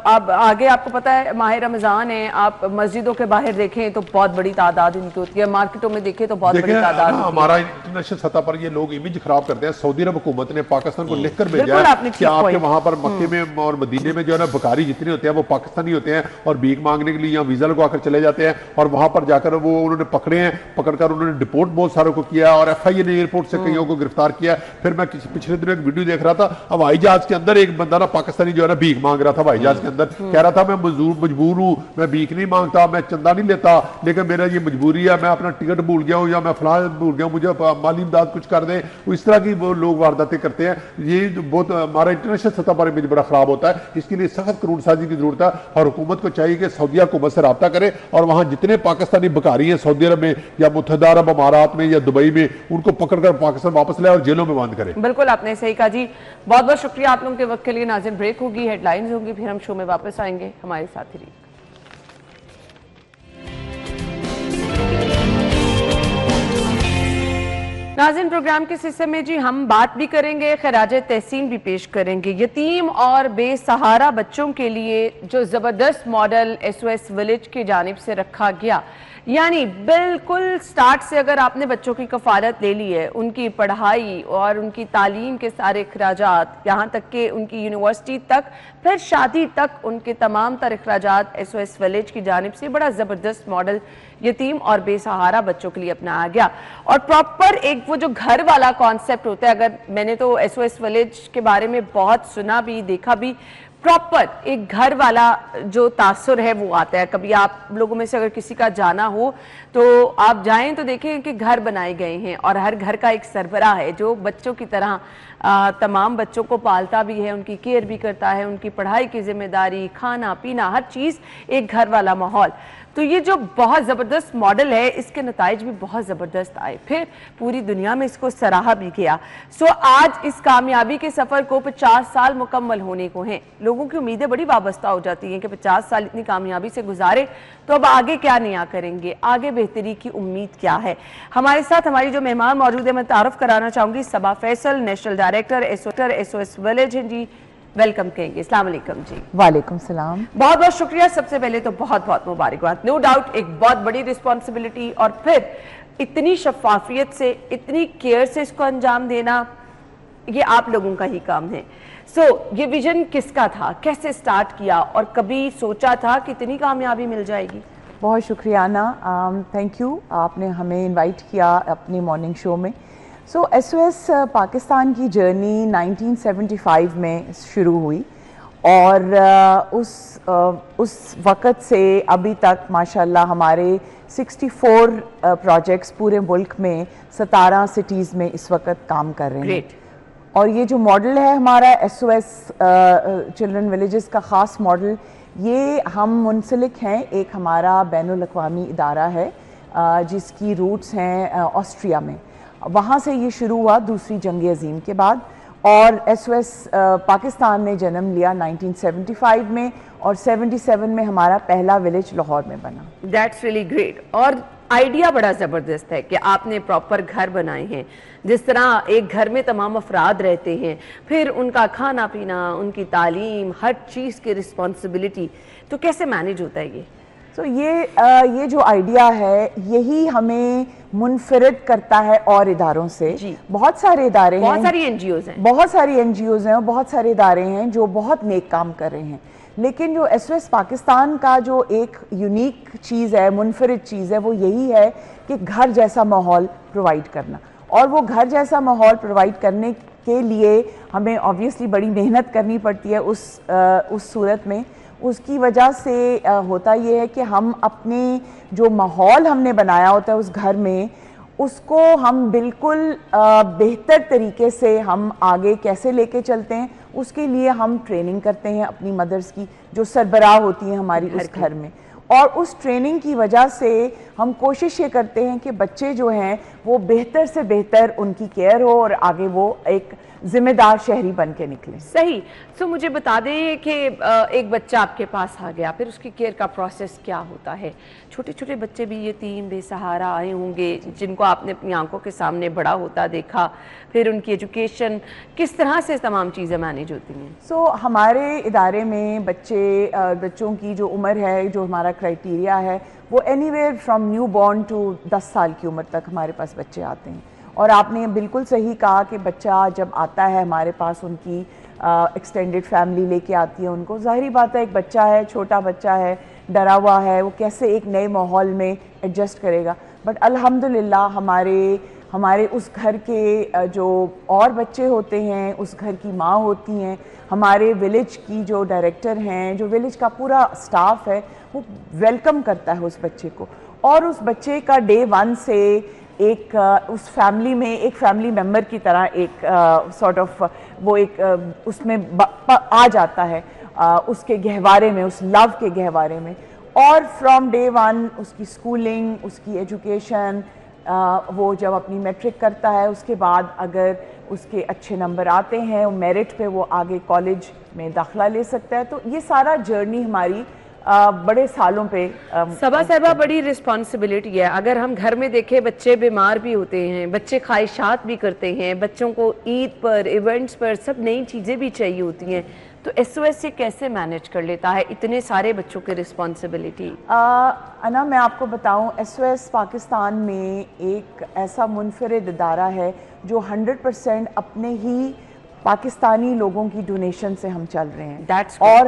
अब आगे आपको पता है माह रमज़ान है, आप मस्जिदों के बाहर देखें तो बहुत बड़ी तादाद इनकी होती है, मार्केटों में देखें तो बहुत बड़ी तादाद। हमारा इंटरनेशनल सतह पर ये लोग इमेज खराब करते हैं। सऊदी अरब हुकूमत ने पाकिस्तान को लिखकर भेजा है कि आपके वहां पर मक्के में और मदीने में जो है ना भिखारी जितने होते हैं वो पाकिस्तानी होते हैं और भीख मांगने के लिए यहाँ वीजा लगवा कर चले जाते हैं, और वहां पर जाकर वो उन्होंने पकड़े हैं, पकड़कर उन्होंने डिपोर्ट बहुत सारों को किया और FIA ने एयरपोर्ट से कईयों को गिरफ्तार किया। फिर मैं पिछले पिछले दिनों एक वीडियो देख रहा था, हवाई जहाज के अंदर एक बंदा ना पाकिस्तानी जो है ना भीख मांग रहा था हवाई जहाज के अंदर, कह रहा था मैं मजबूर हूँ, मैं भीख नहीं मांगता, मैं चंदा नहीं लेता, लेकिन मेरा ये मजबूरी है, मैं अपना टिकट भूल गया हूँ या मैं फलां भूल गया हूँ, मुझे माली इमदाद कुछ कर दें। इस तरह की वो लोग वारदातें करते हैं। ये बहुत हमारा इंटरनेशनल सतह पर इमेज बड़ा खराब होता है। इसके लिए सख्त कानून साजी की जरूरत है और हुकूमत को चाहिए कि सऊदीया हुकूमत से रब्ता करे और वहाँ जितने पाकिस्तानी बकारी हैं सऊदी अरब में या मुत्तहिदा अरब अमारात में या दुबई में, उनको पकड़कर पाकिस्तान वापस लाए और जेलों में बंद करे। बिल्कुल आपने सही कहा जी, बहुत बहुत शुक्रिया आप लोगों के वक्त के लिए। नाज़रीन ब्रेक होगी, हेडलाइंस होंगी, फिर हम शो में वापस आएंगे। हमारे साथ ही रहिए। नाज़रीन प्रोग्राम के हिस्से में जी हम बात भी करेंगे, खराज तहसीन भी पेश करेंगे। यतीम और बेसहारा बच्चों के लिए जो ज़बरदस्त मॉडल SOS विलेज की जानिब से रखा गया, यानी बिल्कुल स्टार्ट से अगर आपने बच्चों की कफालत ले ली है, उनकी पढ़ाई और उनकी तालीम के सारे अखराजात, यहाँ तक कि उनकी यूनिवर्सिटी तक, फिर शादी तक, उनके तमाम तर अखराजात SOS विलेज की जानिब से बड़ा ज़बरदस्त मॉडल यतीम और बेसहारा बच्चों के लिए अपनाया गया। और प्रॉपर एक वो जो घर वाला कॉन्सेप्ट होता है, अगर मैंने तो SOS विलेज के बारे में बहुत सुना भी देखा भी, प्रॉपर एक घर वाला जो तासुर है वो आता है। कभी आप लोगों में से अगर किसी का जाना हो तो आप जाएं तो देखें कि घर बनाए गए हैं और हर घर का एक सरबराह है जो बच्चों की तरह तमाम बच्चों को पालता भी है, उनकी केयर भी करता है, उनकी पढ़ाई की जिम्मेदारी, खाना पीना, हर चीज़ एक घर वाला माहौल। तो ये जो बहुत ज़बरदस्त मॉडल है, इसके नताइज भी बहुत ज़बरदस्त आए, फिर पूरी दुनिया में इसको सराहा भी किया। सो आज इस कामयाबी के सफ़र को 50 साल मुकम्मल होने को हैं। लोगों की उम्मीदें बड़ी वाबस्ता हो जाती हैं कि 50 साल इतनी कामयाबी से गुजारे तो अब आगे क्या नया करेंगे, आगे बेहतरी की उम्मीद क्या है। हमारे साथ हमारी जो मेहमान मौजूद है, मैं तारुफ कराना चाहूँगी, Saba Faisal, national director SOS village हैं जी। वेलकम कहेंगे। अस्सलाम वालेकुम जी। वालेकुम सलाम। बहुत बहुत शुक्रिया। सबसे पहले तो बहुत बहुत मुबारकबाद। नो डाउट एक बहुत बड़ी रिस्पॉन्सिबिलिटी और फिर इतनी शफाफियत से, इतनी केयर से इसको अंजाम देना, ये आप लोगों का ही काम है। ये विजन किसका था, कैसे स्टार्ट किया और कभी सोचा था कि इतनी कामयाबी मिल जाएगी? बहुत शुक्रिया ना, थैंक यू, आपने हमें इनवाइट किया अपने मॉर्निंग शो में। SOS पाकिस्तान की जर्नी 1975 में शुरू हुई और उस वक़्त से अभी तक माशाल्लाह हमारे 64 प्रोजेक्ट्स पूरे मुल्क में 17 सिटीज़ में इस वक्त काम कर रहे हैं। और ये जो मॉडल है हमारा SOS चिल्ड्रन विलेजेस का ख़ास मॉडल, ये हम मुंसलिक हैं, एक हमारा बैनुल अक़वामी इदारा है जिसकी रूट्स हैं ऑस्ट्रिया में। वहाँ से ये शुरू हुआ दूसरी जंग अज़ीम के बाद और SOS पाकिस्तान ने जन्म लिया 1975 में और 77 में हमारा पहला विलेज लाहौर में बना। That's really great. और आइडिया बड़ा ज़बरदस्त है कि आपने प्रॉपर घर बनाए हैं, जिस तरह एक घर में तमाम अफराद रहते हैं, फिर उनका खाना पीना, उनकी तालीम, हर चीज़ की रिस्पॉन्सिबिलिटी, तो कैसे मैनेज होता है ये? ये जो आइडिया है यही हमें मुनफरिद करता है और इदारों से। बहुत सारे इदारे हैं, बहुत सारी NGOs हैं, और बहुत सारे इदारे हैं जो बहुत नेक काम कर रहे हैं, लेकिन जो SOS पाकिस्तान का जो एक यूनिक चीज़ है, मुनफरिद चीज़ है, वो यही है कि घर जैसा माहौल प्रोवाइड करना। और वो घर जैसा माहौल प्रोवाइड करने के लिए हमें ऑब्वियसली बड़ी मेहनत करनी पड़ती है। उस सूरत में उसकी वजह से होता ये है कि हम अपने जो माहौल हमने बनाया होता है उस घर में, उसको हम बिल्कुल बेहतर तरीके से हम आगे कैसे लेके चलते हैं, उसके लिए हम ट्रेनिंग करते हैं अपनी मदर्स की जो सरबराह होती हैं हमारी उस घर में। और उस ट्रेनिंग की वजह से हम कोशिश ये करते हैं कि बच्चे जो हैं वो बेहतर से बेहतर उनकी केयर हो और आगे वो एक जिम्मेदार शहरी बन के निकले। सही। मुझे बता दें कि एक बच्चा आपके पास आ गया, फिर उसकी केयर का प्रोसेस क्या होता है? छोटे छोटे बच्चे भी यतीम बेसहारा आए होंगे जिनको आपने अपनी आंखों के सामने बड़ा होता देखा, फिर उनकी एजुकेशन, किस तरह से तमाम चीज़ें मैनेज होती हैं? हमारे इदारे में बच्चों की जो उम्र है, जो हमारा क्राइटेरिया है, वो anywhere from newborn to 10 साल की उम्र तक हमारे पास बच्चे आते हैं। और आपने बिल्कुल सही कहा कि बच्चा जब आता है हमारे पास, उनकी एक्सटेंडेड फैमिली लेके आती है उनको, ज़ाहिरी बात है एक बच्चा है, छोटा बच्चा है, डरा हुआ है, वो कैसे एक नए माहौल में एडजस्ट करेगा। बट अल्हम्दुलिल्लाह हमारे उस घर के जो और बच्चे होते हैं, उस घर की माँ होती हैं, हमारे विलेज की जो डायरेक्टर हैं, जो विलेज का पूरा स्टाफ है, वो वेलकम करता है उस बच्चे को। और उस बच्चे का डे 1 से एक उस फैमिली में एक फैमिली मेम्बर की तरह एक सॉर्ट ऑफ वो एक उसमें आ जाता है, उसके गहवारे में, उस लव के गहवारे में। और फ्रॉम डे 1 उसकी स्कूलिंग, उसकी एजुकेशन, वो जब अपनी मैट्रिक करता है उसके बाद अगर उसके अच्छे नंबर आते हैं, वो मेरिट पे वो आगे कॉलेज में दाखिला ले सकता है। तो ये सारा जर्नी हमारी बड़े सालों पे सबा साहिबा बड़ी रिस्पॉन्सिबिलिटी है। अगर हम घर में देखें, बच्चे बीमार भी होते हैं, बच्चे ख्वाहिशात भी करते हैं, बच्चों को ईद पर, इवेंट्स पर सब नई चीज़ें भी चाहिए होती हैं, तो SOS से कैसे मैनेज कर लेता है इतने सारे बच्चों की रिस्पॉन्सिबिलिटी? अना, मैं आपको बताऊं, SOS पाकिस्तान में एक ऐसा मुनफरिद इदारा है जो 100% अपने ही पाकिस्तानी लोगों की डोनेशन से हम चल रहे हैं। और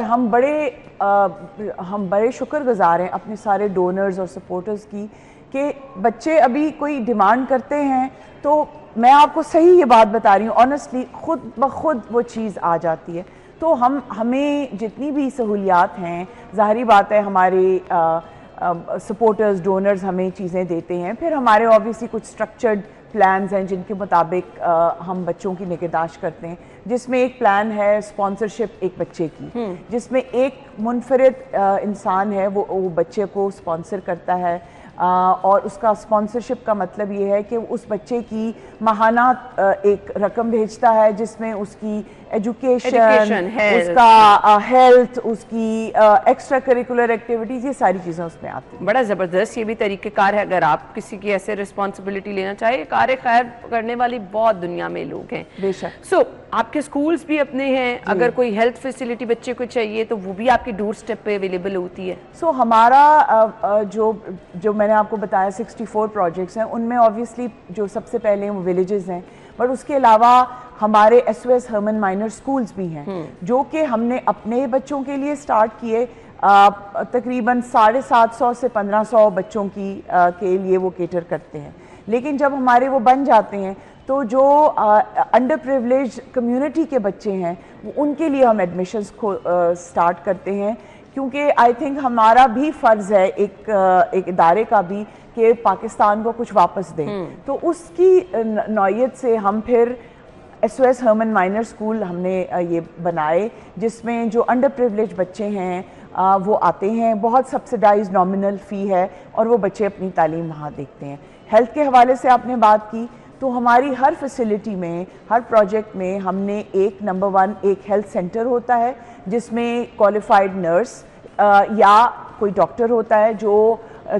हम बड़े शुक्रगुजार हैं अपने सारे डोनर्स और सपोर्टर्स की कि बच्चे अभी कोई डिमांड करते हैं तो मैं आपको सही ये बात बता रही हूँ, ऑनेस्टली खुद ब खुद वो चीज़ आ जाती है। तो हमें जितनी भी सहूलियात हैं, ज़ाहिरी बात है हमारे सपोर्टर्स, डोनर्स हमें चीज़ें देते हैं। फिर हमारे ऑब्वियसली कुछ स्ट्रक्चर्ड प्लान्स हैं जिनके मुताबिक हम बच्चों की निगहदाश्त करते हैं, जिसमें एक प्लान है स्पॉन्सरशिप एक बच्चे की, जिसमें एक मुनफरिद इंसान है वो बच्चे को स्पॉन्सर करता है। और उसका स्पॉन्सरशिप का मतलब ये है कि उस बच्चे की माहाना एक रकम भेजता है जिसमें उसकी एजुकेशन उसका हेल्थ, उसकी एक्स्ट्रा करिकुलर एक्टिविटीज़, ये सारी चीज़ें उसमें आती हैं। बड़ा ज़बरदस्त ये भी तरीक़ेकार है। अगर आप किसी की ऐसे रिस्पॉन्सिबिलिटी लेना चाहिए, कार खैर करने वाली बहुत दुनिया में लोग हैं बेशक। आपके स्कूल्स भी अपने हैं, अगर कोई हेल्थ फैसिलिटी बच्चे को चाहिए तो वो भी आपकी डोर स्टेप पे अवेलेबल होती है? हमारा जो मैंने आपको बताया 64 प्रोजेक्ट्स हैं, उनमें ऑब्वियसली जो सबसे पहले वो विलेजेस हैं, बट उसके अलावा हमारे SOS हरमन माइनर स्कूल्स भी हैं जो कि हमने अपने बच्चों के लिए स्टार्ट किए। तकरीबन 750 से 1500 बच्चों के लिए वो केटर करते हैं। लेकिन जब हमारे वो बन जाते हैं तो जो अंडर प्रिविलेज कम्युनिटी के बच्चे हैं उनके लिए हम एडमिशन्स को स्टार्ट करते हैं, क्योंकि आई थिंक हमारा भी फ़र्ज़ है एक इदारे का भी कि पाकिस्तान को कुछ वापस दें। तो उसकी नौयत से हम फिर SOS हरमन माइनर स्कूल हमने ये बनाए, जिसमें जो अंडर प्रिविलेज बच्चे हैं वो आते हैं, बहुत सब्सिडाइज नॉमिनल फ़ी है और वो बच्चे अपनी तालीम वहाँ देखते हैं। हेल्थ के हवाले से आपने बात की, तो हमारी हर फैसिलिटी में, हर प्रोजेक्ट में हमने एक नंबर 1 एक हेल्थ सेंटर होता है जिसमें क्वालिफाइड नर्स या कोई डॉक्टर होता है जो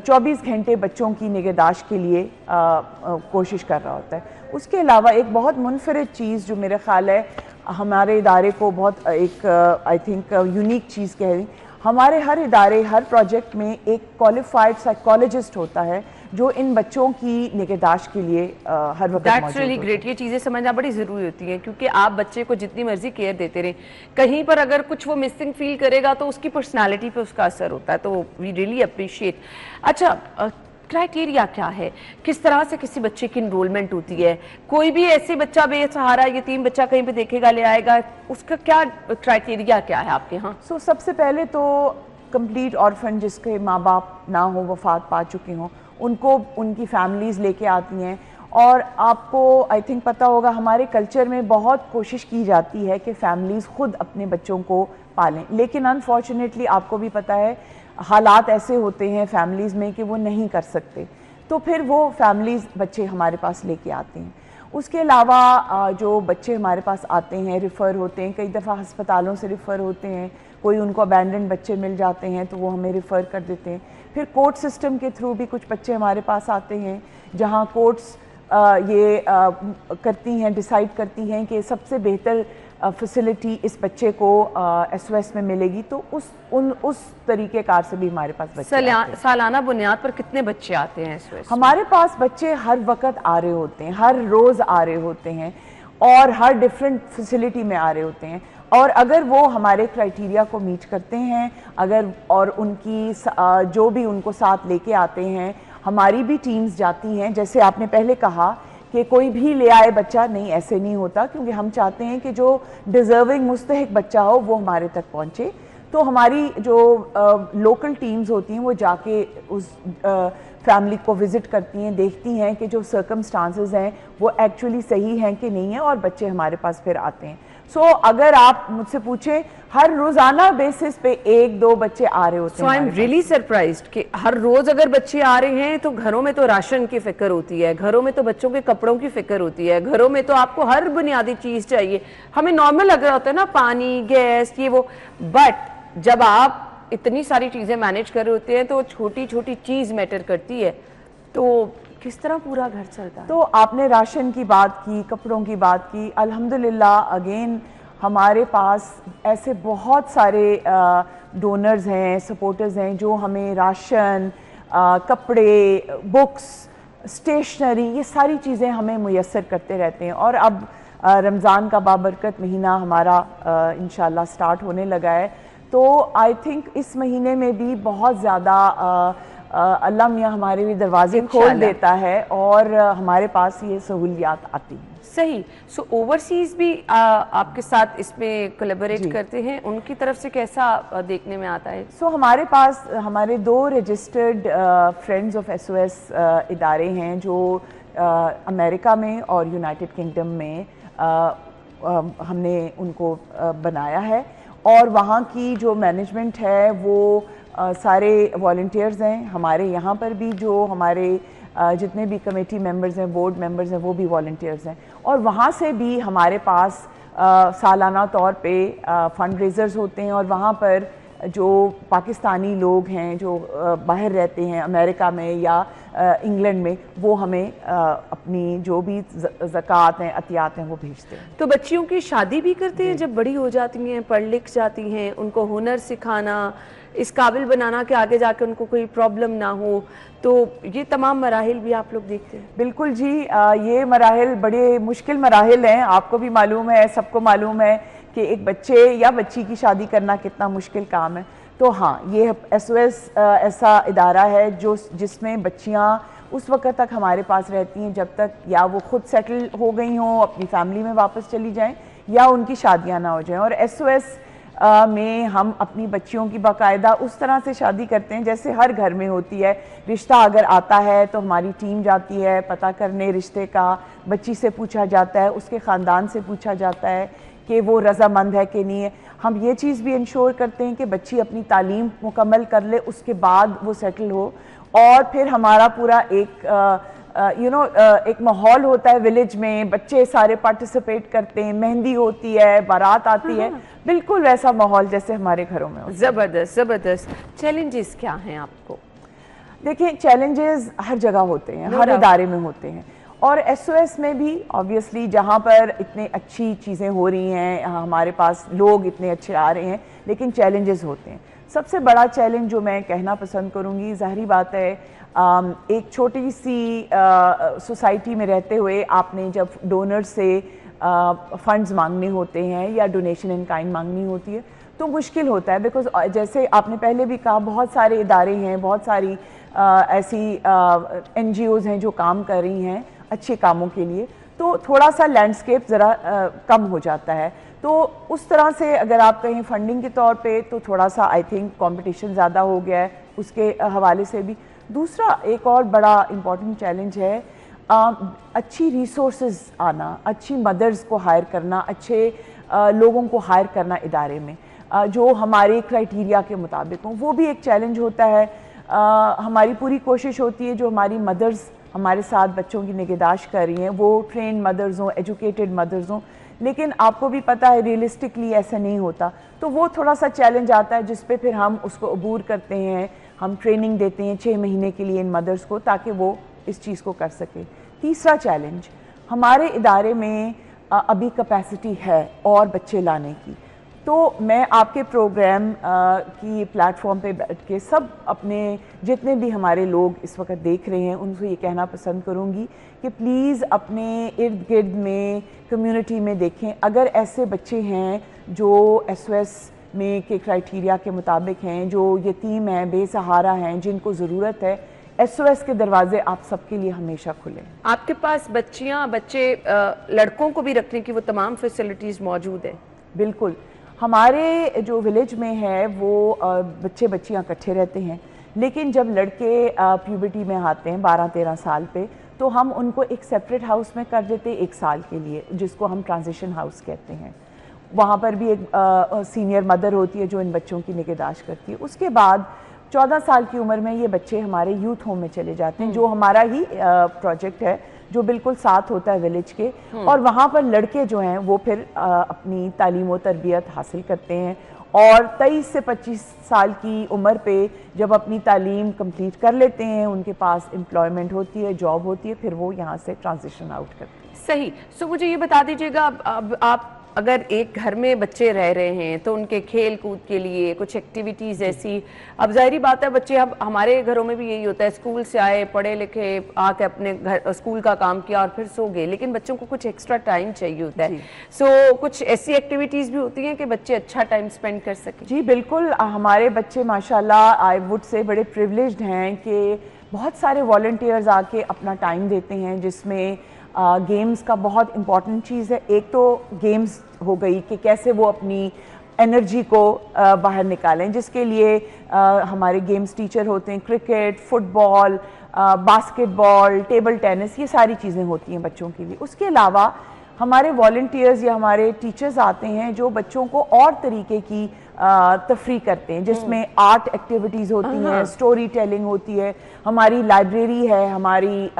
24 घंटे बच्चों की निगहदाश्त के लिए कोशिश कर रहा होता है। उसके अलावा एक बहुत मुनफरिद चीज़ जो मेरे ख्याल है हमारे इदारे को बहुत एक आई थिंक यूनिक चीज़ कह रही, हमारे हर इदारे, हर प्रोजेक्ट में एक क्वालिफाइड साइकोलॉजिस्ट होता है जो इन बच्चों की निगहदाश्त के लिए हर वक्त मौजूद होता है। Really great. ये चीज़ें समझना बड़ी ज़रूरी होती हैं, क्योंकि आप बच्चे को जितनी मर्जी केयर देते रहें, कहीं पर अगर कुछ वो मिसिंग फील करेगा तो उसकी पर्सनालिटी पे उसका असर होता है। तो वी रियली अप्रिशिएट। अच्छा, क्राइटेरिया क्या है, किस तरह से किसी बच्चे की इनरोलमेंट होती है? कोई भी ऐसे बच्चा बेसहारा यतीम बच्चा कहीं पे देखेगा ले आएगा, उसका क्या क्राइटेरिया क्या है आपके यहाँ? सबसे पहले तो कंप्लीट ऑर्फन जिसके माँ बाप ना हो, वफात पा चुके हों, उनको उनकी फैमिलीज़ लेके आती हैं। और आपको आई थिंक पता होगा हमारे कल्चर में बहुत कोशिश की जाती है कि फैमिलीज़ खुद अपने बच्चों को पालें, लेकिन अनफॉर्चुनेटली आपको भी पता है हालात ऐसे होते हैं फैमिलीज़ में कि वो नहीं कर सकते, तो फिर वो फैमिलीज़ बच्चे हमारे पास लेके आते हैं। उसके अलावा जो बच्चे हमारे पास आते हैं, रिफ़र होते हैं, कई दफ़ा अस्पतालों से रिफ़र होते हैं, कोई उनको अबैंडन बच्चे मिल जाते हैं तो वो हमें रिफ़र कर देते हैं। फिर कोर्ट सिस्टम के थ्रू भी कुछ बच्चे हमारे पास आते हैं जहाँ कोर्ट्स करती हैं, डिसाइड करती हैं कि सबसे बेहतर फैसिलिटी इस बच्चे को SOS में मिलेगी, तो उस तरीक़ेकार से भी हमारे पास बच्चे सालाना बुनियाद पर कितने बच्चे आते हैं SOS? हमारे पास बच्चे हर वक्त आ रहे होते हैं, हर रोज़ आ रहे होते हैं और हर डिफरेंट फैसिलिटी में आ रहे होते हैं। और अगर वो हमारे क्राइटेरिया को मीट करते हैं, अगर और उनकी जो भी उनको साथ लेके आते हैं, हमारी भी टीम्स जाती हैं। जैसे आपने पहले कहा कि कोई भी ले आए बच्चा, नहीं ऐसे नहीं होता, क्योंकि हम चाहते हैं कि जो डिज़र्विंग मुस्तहिक बच्चा हो वो हमारे तक पहुँचे। तो हमारी जो लोकल टीम्स होती हैं वो जाके उस फैमिली को विज़िट करती हैं, देखती हैं कि जो सर्कमस्टांसेस हैं वो एक्चुअली सही हैं कि नहीं है, और बच्चे हमारे पास फिर आते हैं। सो अगर आप मुझसे पूछें, हर रोज़ाना बेसिस पे 1-2 बच्चे आ रहे होते हैं। आई एम रियली सरप्राइज्ड कि हर रोज अगर बच्चे आ रहे हैं तो घरों में तो राशन की फिक्र होती है, घरों में तो बच्चों के कपड़ों की फिक्र होती है, घरों में तो आपको हर बुनियादी चीज चाहिए। हमें नॉर्मल लग रहा होता है ना, पानी, गैस, ये वो, बट जब आप इतनी सारी चीजें मैनेज कर रहे होते हैं तो छोटी छोटी चीज मैटर करती है। तो किस तरह पूरा घर चलता है? तो आपने राशन की बात की, कपड़ों की बात की, अल्हम्दुलिल्लाह अगेन हमारे पास ऐसे बहुत सारे डोनर्स हैं, सपोर्टर्स हैं जो हमें राशन, कपड़े, बुक्स, स्टेशनरी, ये सारी चीज़ें हमें मुयस्सर करते रहते हैं। और अब रमज़ान का बाबरकत महीना हमारा इंशाल्लाह स्टार्ट होने लगा है, तो आई थिंक इस महीने में भी बहुत ज़्यादा अल्लाह मियाँ हमारे भी दरवाजे खोल देता है और हमारे पास ये सहूलियात आती हैं। सही। सो ओवरसीज भी आपके साथ इसमें कोलैबोरेट करते हैं, उनकी तरफ से कैसा देखने में आता है? सो हमारे पास हमारे 2 रजिस्टर्ड फ्रेंड्स ऑफ SOS इदारे हैं जो अमेरिका में और यूनाइटेड किंगडम में हमने उनको बनाया है, और वहाँ की जो मैनेजमेंट है वो सारे वॉलंटियर्स हैं। हमारे यहाँ पर भी जो हमारे जितने भी कमेटी मेंबर्स हैं, बोर्ड मेंबर्स हैं, वो भी वॉलंटियर्स हैं, और वहाँ से भी हमारे पास सालाना तौर पे फंड रेजर्स होते हैं, और वहाँ पर जो पाकिस्तानी लोग हैं जो बाहर रहते हैं अमेरिका में या इंग्लैंड में, वो हमें अपनी जो भी ज़कात हैं, अतियात हैं, वो भेजते हैं। तो बच्चियों की शादी भी करते हैं जब बड़ी हो जाती हैं, पढ़ लिख जाती हैं, उनको हुनर सिखाना, इस काबिल बनाना कि आगे जाके उनको कोई प्रॉब्लम ना हो, तो ये तमाम मराहिल भी आप लोग देखते हैं? बिल्कुल जी, ये मराहिल बड़े मुश्किल मराहिल हैं, आपको भी मालूम है, सबको मालूम है कि एक बच्चे या बच्ची की शादी करना कितना मुश्किल काम है। तो हाँ, ये SOS ऐसा इदारा है जो जिसमें बच्चियाँ उस वक्त तक हमारे पास रहती हैं जब तक या वो खुद सेटल हो गई हों, अपनी फैमिली में वापस चली जाएं, या उनकी शादियाँ ना हो जाएं। और SOS में हम अपनी बच्चियों की बाकायदा उस तरह से शादी करते हैं जैसे हर घर में होती है। रिश्ता अगर आता है तो हमारी टीम जाती है पता करने रिश्ते का, बच्ची से पूछा जाता है, उसके ख़ानदान से पूछा जाता है कि वो रज़ामंद है कि नहीं है। हम ये चीज़ भी इंश्योर करते हैं कि बच्ची अपनी तालीम मुकम्मल कर ले, उसके बाद वो सेटल हो। और फिर हमारा पूरा एक एक माहौल होता है विलेज में, बच्चे सारे पार्टिसिपेट करते हैं, मेहंदी होती है, बारात आती है, बिल्कुल वैसा माहौल जैसे हमारे घरों में होता है। ज़बरदस्त ज़बरदस्त। चैलेंजेस क्या हैं आपको? देखिए, चैलेंजेस हर जगह होते हैं, हर इदारे में होते हैं, और SOS में भी ऑब्वियसली जहाँ पर इतनी अच्छी चीज़ें हो रही हैं, हमारे पास लोग इतने अच्छे आ रहे हैं, लेकिन चैलेंजेस होते हैं। सबसे बड़ा चैलेंज जो मैं कहना पसंद करूँगी, ज़ाहिरी बात है, एक छोटी सी सोसाइटी में रहते हुए आपने जब डोनर से फंड्स मांगने होते हैं या डोनेशन इन काइंड मांगनी होती है तो मुश्किल होता है, बिकॉज जैसे आपने पहले भी कहा, बहुत सारे इदारे हैं, बहुत सारी ऐसी NGOs हैं जो काम कर रही हैं अच्छे कामों के लिए, तो थोड़ा सा लैंडस्केप ज़रा कम हो जाता है। तो उस तरह से अगर आप कहें फंडिंग के तौर पे तो थोड़ा सा आई थिंक कंपटीशन ज़्यादा हो गया है, उसके हवाले से भी। दूसरा एक और बड़ा इम्पॉर्टेंट चैलेंज है अच्छी रिसोर्सेज आना, अच्छी मदर्स को हायर करना, अच्छे लोगों को हायर करना इदारे में जो हमारे क्राइटेरिया के मुताबिक हों, वो भी एक चैलेंज होता है। हमारी पूरी कोशिश होती है जो हमारी मदर्स हमारे साथ बच्चों की निगहदाश्त कर रही हैं वो ट्रेन मदर्स हों, एजुकेटेड मदर्स हों, लेकिन आपको भी पता है रियलिस्टिकली ऐसा नहीं होता। तो वो थोड़ा सा चैलेंज आता है जिस पे फिर हम उसको अबूर करते हैं, हम ट्रेनिंग देते हैं 6 महीने के लिए इन मदर्स को ताकि वो इस चीज़ को कर सके। तीसरा चैलेंज, हमारे इदारे में अभी कैपेसिटी है और बच्चे लाने की, तो मैं आपके प्रोग्राम की प्लेटफॉर्म पे बैठ के सब अपने जितने भी हमारे लोग इस वक्त देख रहे हैं उनसे ये कहना पसंद करूँगी कि प्लीज़ अपने इर्द गिर्द में कम्युनिटी में देखें, अगर ऐसे बच्चे हैं जो SOS में के क्राइटेरिया के मुताबिक हैं, जो यतीम हैं, बेसहारा हैं, जिनको ज़रूरत है, SOS के दरवाजे आप सबके लिए हमेशा खुले हैं। आपके पास बच्चे लड़कों को भी रखने की वो तमाम फैसिलिटीज मौजूद है? बिल्कुल, हमारे जो विलेज में है वो बच्चे बच्चियां इकट्ठे रहते हैं, लेकिन जब लड़के प्यूबर्टी में आते हैं 12-13 साल पे, तो हम उनको एक सेपरेट हाउस में कर देते हैं 1 साल के लिए, जिसको हम ट्रांजिशन हाउस कहते हैं। वहाँ पर भी एक सीनियर मदर होती है जो इन बच्चों की निगहदाश्त करती है। उसके बाद 14 साल की उम्र में ये बच्चे हमारे यूथ होम में चले जाते हैं, जो हमारा ही प्रोजेक्ट है, जो बिल्कुल साथ होता है विलेज के। और वहाँ पर लड़के जो हैं वो फिर अपनी तालीम व तरबियत हासिल करते हैं, और 23 से 25 साल की उम्र पे जब अपनी तालीम कंप्लीट कर लेते हैं, उनके पास एम्प्लॉयमेंट होती है, जॉब होती है, फिर वो यहाँ से ट्रांजिशन आउट करते हैं। सही। सो मुझे ये बता दीजिएगा, अब आप अगर एक घर में बच्चे रह रहे हैं तो उनके खेल कूद के लिए कुछ एक्टिविटीज़ ऐसी, अब जाहिर बात है बच्चे, अब हमारे घरों में भी यही होता है, स्कूल से आए, पढ़े लिखे, आके अपने घर स्कूल का काम किया और फिर सो गए, लेकिन बच्चों को कुछ एक्स्ट्रा टाइम चाहिए होता है। सो कुछ ऐसी एक्टिविटीज़ भी होती हैं कि बच्चे अच्छा टाइम स्पेंड कर सकें? जी बिल्कुल, हमारे बच्चे माशाल्लाह आई वुड से बड़े प्रिविलेज्ड हैं कि बहुत सारे वॉलंटियर्स आके अपना टाइम देते हैं, जिसमें गेम्स का बहुत इम्पॉर्टेंट चीज़ है। एक तो गेम्स हो गई कि कैसे वो अपनी एनर्जी को बाहर निकालें, जिसके लिए हमारे गेम्स टीचर होते हैं। Cricket, football, basketball, table tennis, ये सारी चीज़ें होती हैं बच्चों के लिए। उसके अलावा हमारे वॉलंटियर्स या हमारे टीचर्स आते हैं जो बच्चों को और तरीके की तफरी करते हैं, जिसमें आर्ट एक्टिविटीज़ होती हैं, स्टोरी टेलिंग होती है, हमारी लाइब्रेरी है, हमारी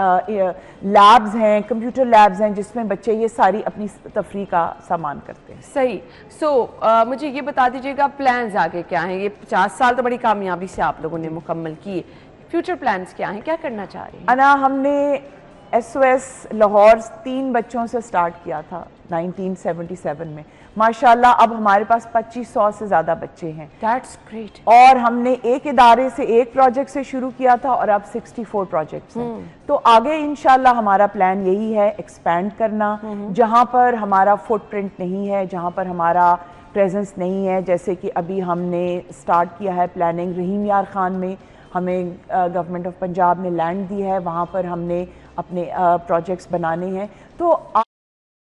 लैब्स हैं, कंप्यूटर लैब्स हैं, जिसमें बच्चे ये सारी अपनी तफरी का सामान करते हैं। सही। सो मुझे ये बता दीजिएगा, प्लान्स आगे क्या हैं? ये 50 साल तो बड़ी कामयाबी से आप लोगों ने मुकम्मल किए, फ्यूचर प्लान्स क्या हैं, क्या करना चाह रहे हैं? अना, हमने SOS लाहौर 3 बच्चों से स्टार्ट किया था 1977 में। माशाल्लाह अब हमारे पास 2500 से ज़्यादा बच्चे हैं। That's great। और हमने एक इदारे से एक प्रोजेक्ट से शुरू किया था और अब 64 प्रोजेक्ट्स हैं। तो आगे इंशाल्लाह हमारा प्लान यही है, एक्सपैंड करना, जहाँ पर हमारा फुटप्रिंट नहीं है, जहाँ पर हमारा प्रेजेंस नहीं है। जैसे कि अभी हमने स्टार्ट किया है प्लानिंग रहीम यार खान में, हमें गवर्नमेंट ऑफ पंजाब ने लैंड दी है, वहाँ पर हमने अपने प्रोजेक्ट्स बनाने हैं, तो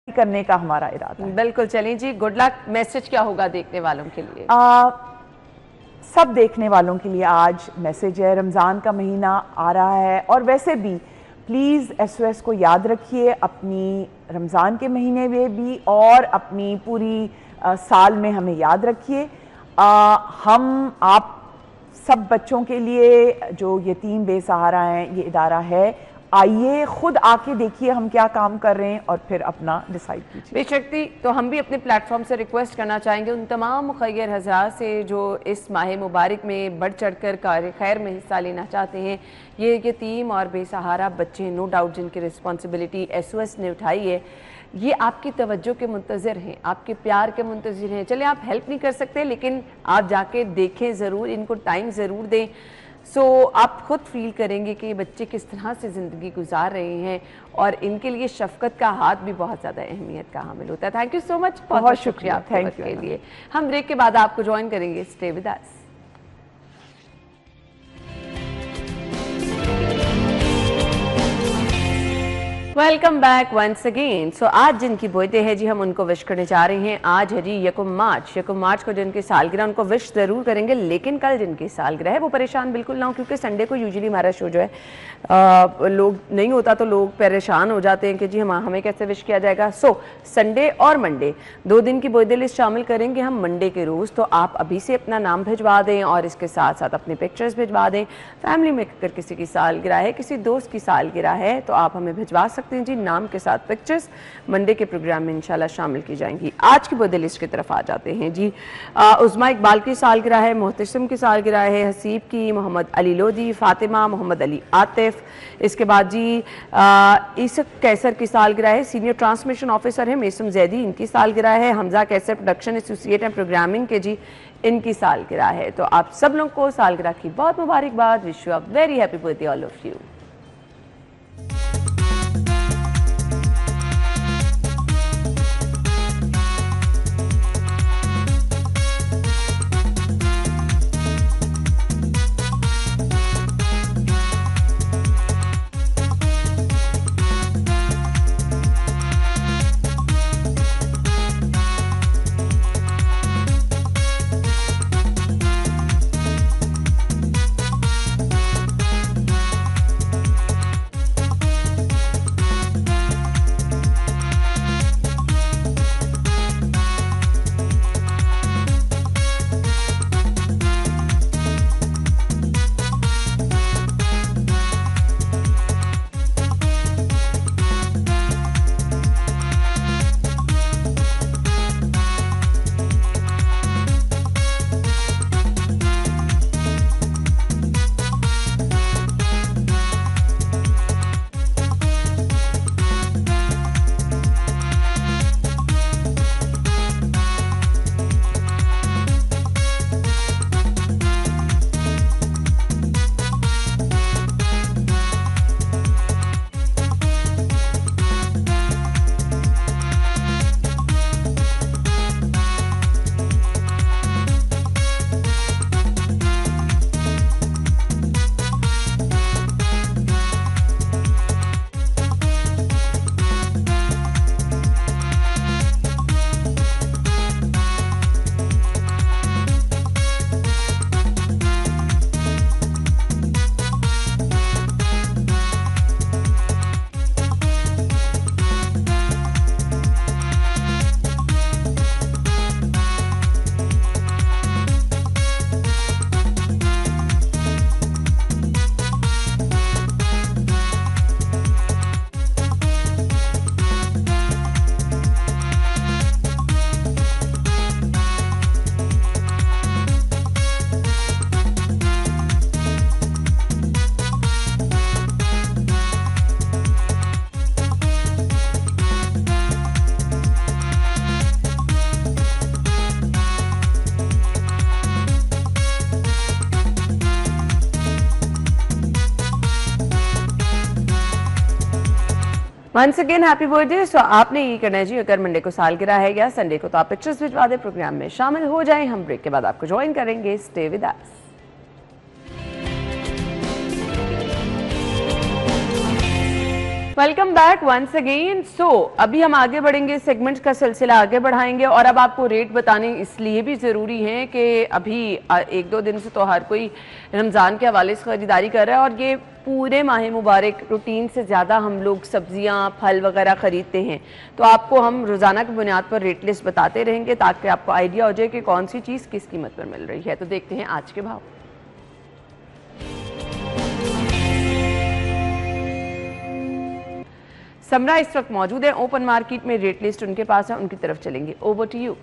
करने का हमारा इरादा है। बिल्कुल। चलें जी, गुड लक। मैसेज क्या होगा देखने वालों के लिए? सब देखने वालों के लिए आज मैसेज है, रमज़ान का महीना आ रहा है, और वैसे भी प्लीज़ SOS को याद रखिए अपनी रमज़ान के महीने में भी, और अपनी पूरी साल में हमें याद रखिए। हम आप सब बच्चों के लिए जो यतीम बेसहारा हैं, ये इदारा है, आइए खुद आके देखिए हम क्या काम कर रहे हैं और फिर अपना डिसाइड कीजिए। बेशक्ति। तो हम भी अपने प्लेटफॉर्म से रिक्वेस्ट करना चाहेंगे उन तमाम मुखैर हज़रात से जो इस माह मुबारक में बढ़ चढ़ कर कार खैर में हिस्सा लेना चाहते हैं। ये यतीम और बेसहारा बच्चे, नो डाउट जिनकी रिस्पॉन्सिबिलिटी SOS ने उठाई है, ये आपकी तवज्जो के मुंतज़िर हैं, आपके प्यार के मुंतज़िर हैं। चले आप हेल्प नहीं कर सकते, लेकिन आप जाके देखें ज़रूर, इनको टाइम ज़रूर दें। सो आप खुद फील करेंगे कि ये बच्चे किस तरह से ज़िंदगी गुजार रहे हैं, और इनके लिए शफ़क़त का हाथ भी बहुत ज़्यादा अहमियत का हामिल होता है। थैंक यू सो मच, बहुत शुक्रिया आपके वक्त के लिए। हम ब्रेक के बाद आपको ज्वाइन करेंगे, stay with us. Welcome back once again. So आज जिनकी बर्थडे है जी, हम उनको विश करने जा रहे हैं। आज है जी 1 मार्च। 1 मार्च को जिनकी सालगिरह, उनको विश ज़रूर करेंगे, लेकिन कल जिनकी सालगिरह है वो परेशान बिल्कुल ना हो, क्योंकि संडे को यूजुअली हमारा शो जो है लोग नहीं होता, तो लोग परेशान हो जाते हैं कि जी हमें कैसे विश किया जाएगा। सो संडे और मंडे 2 दिन की बर्थडे लिस्ट शामिल करेंगे हम मंडे के रोज़। तो आप अभी से अपना नाम भिजवा दें और इसके साथ साथ अपने पिक्चर्स भिजवा दें। फैमिली में अगर किसी की सालगिरह है, किसी दोस्त की सालगिरह है, तो आप हमें भिजवा सकते हैं जी, नाम के साथ पिक्चर्स मंडे के प्रोग्राम में इंशाल्लाह शामिल की जाएंगी। आज की बर्थडे लिस्ट की तरफ आ जाते हैं जी। उज़मा इकबाल की सालगिरह है, मोहतसिम की सालगिरह है, हसीब की, मोहम्मद अली लोधी, फातिमा, मोहम्मद अली आतिफ। इसके बाद जी ईसक कैसर की सालगिरह है, सीनियर ट्रांसमिशन ऑफिसर है मेसम जैदी, इनकी सालगिरह है। हमजा कैसर प्रोडक्शन एसोसिएट एंड प्रोग्रामिंग के जी, इनकी सालगिरह है। तो आप सब लोगों को सालगिरह की बहुत मुबारकबाद। Wish you a very happy birthday all of you. Once again happy birthday. So आपने ये करना है जी, अगर मंडे को सालगिरह है या संडे को, तो आप पिक्चर्स भिजवा दें, प्रोग्राम में शामिल हो जाएं। हम ब्रेक के बाद आपको ज्वाइन करेंगे। Stay with us. Welcome back once again. So अभी हम आगे बढ़ेंगे, सेगमेंट्स का सिलसिला आगे बढ़ाएंगे और अब आपको रेट बताने इसलिए भी ज़रूरी है कि अभी 1-2 दिन से तो हर कोई रमज़ान के हवाले से ख़रीदारी कर रहा है और ये पूरे माह मुबारक रूटीन से ज़्यादा हम लोग सब्जियां फल वगैरह ख़रीदते हैं। तो आपको हम रोज़ाना की बुनियाद पर रेट लिस्ट बताते रहेंगे ताकि आपको आइडिया हो जाए कि कौन सी चीज़ किस कीमत पर मिल रही है। तो देखते हैं आज के भाव। समरा इस वक्त मौजूद है ओपन मार्केट में, रेट लिस्ट उनके पास है, उनकी तरफ चलेंगे। Over to you.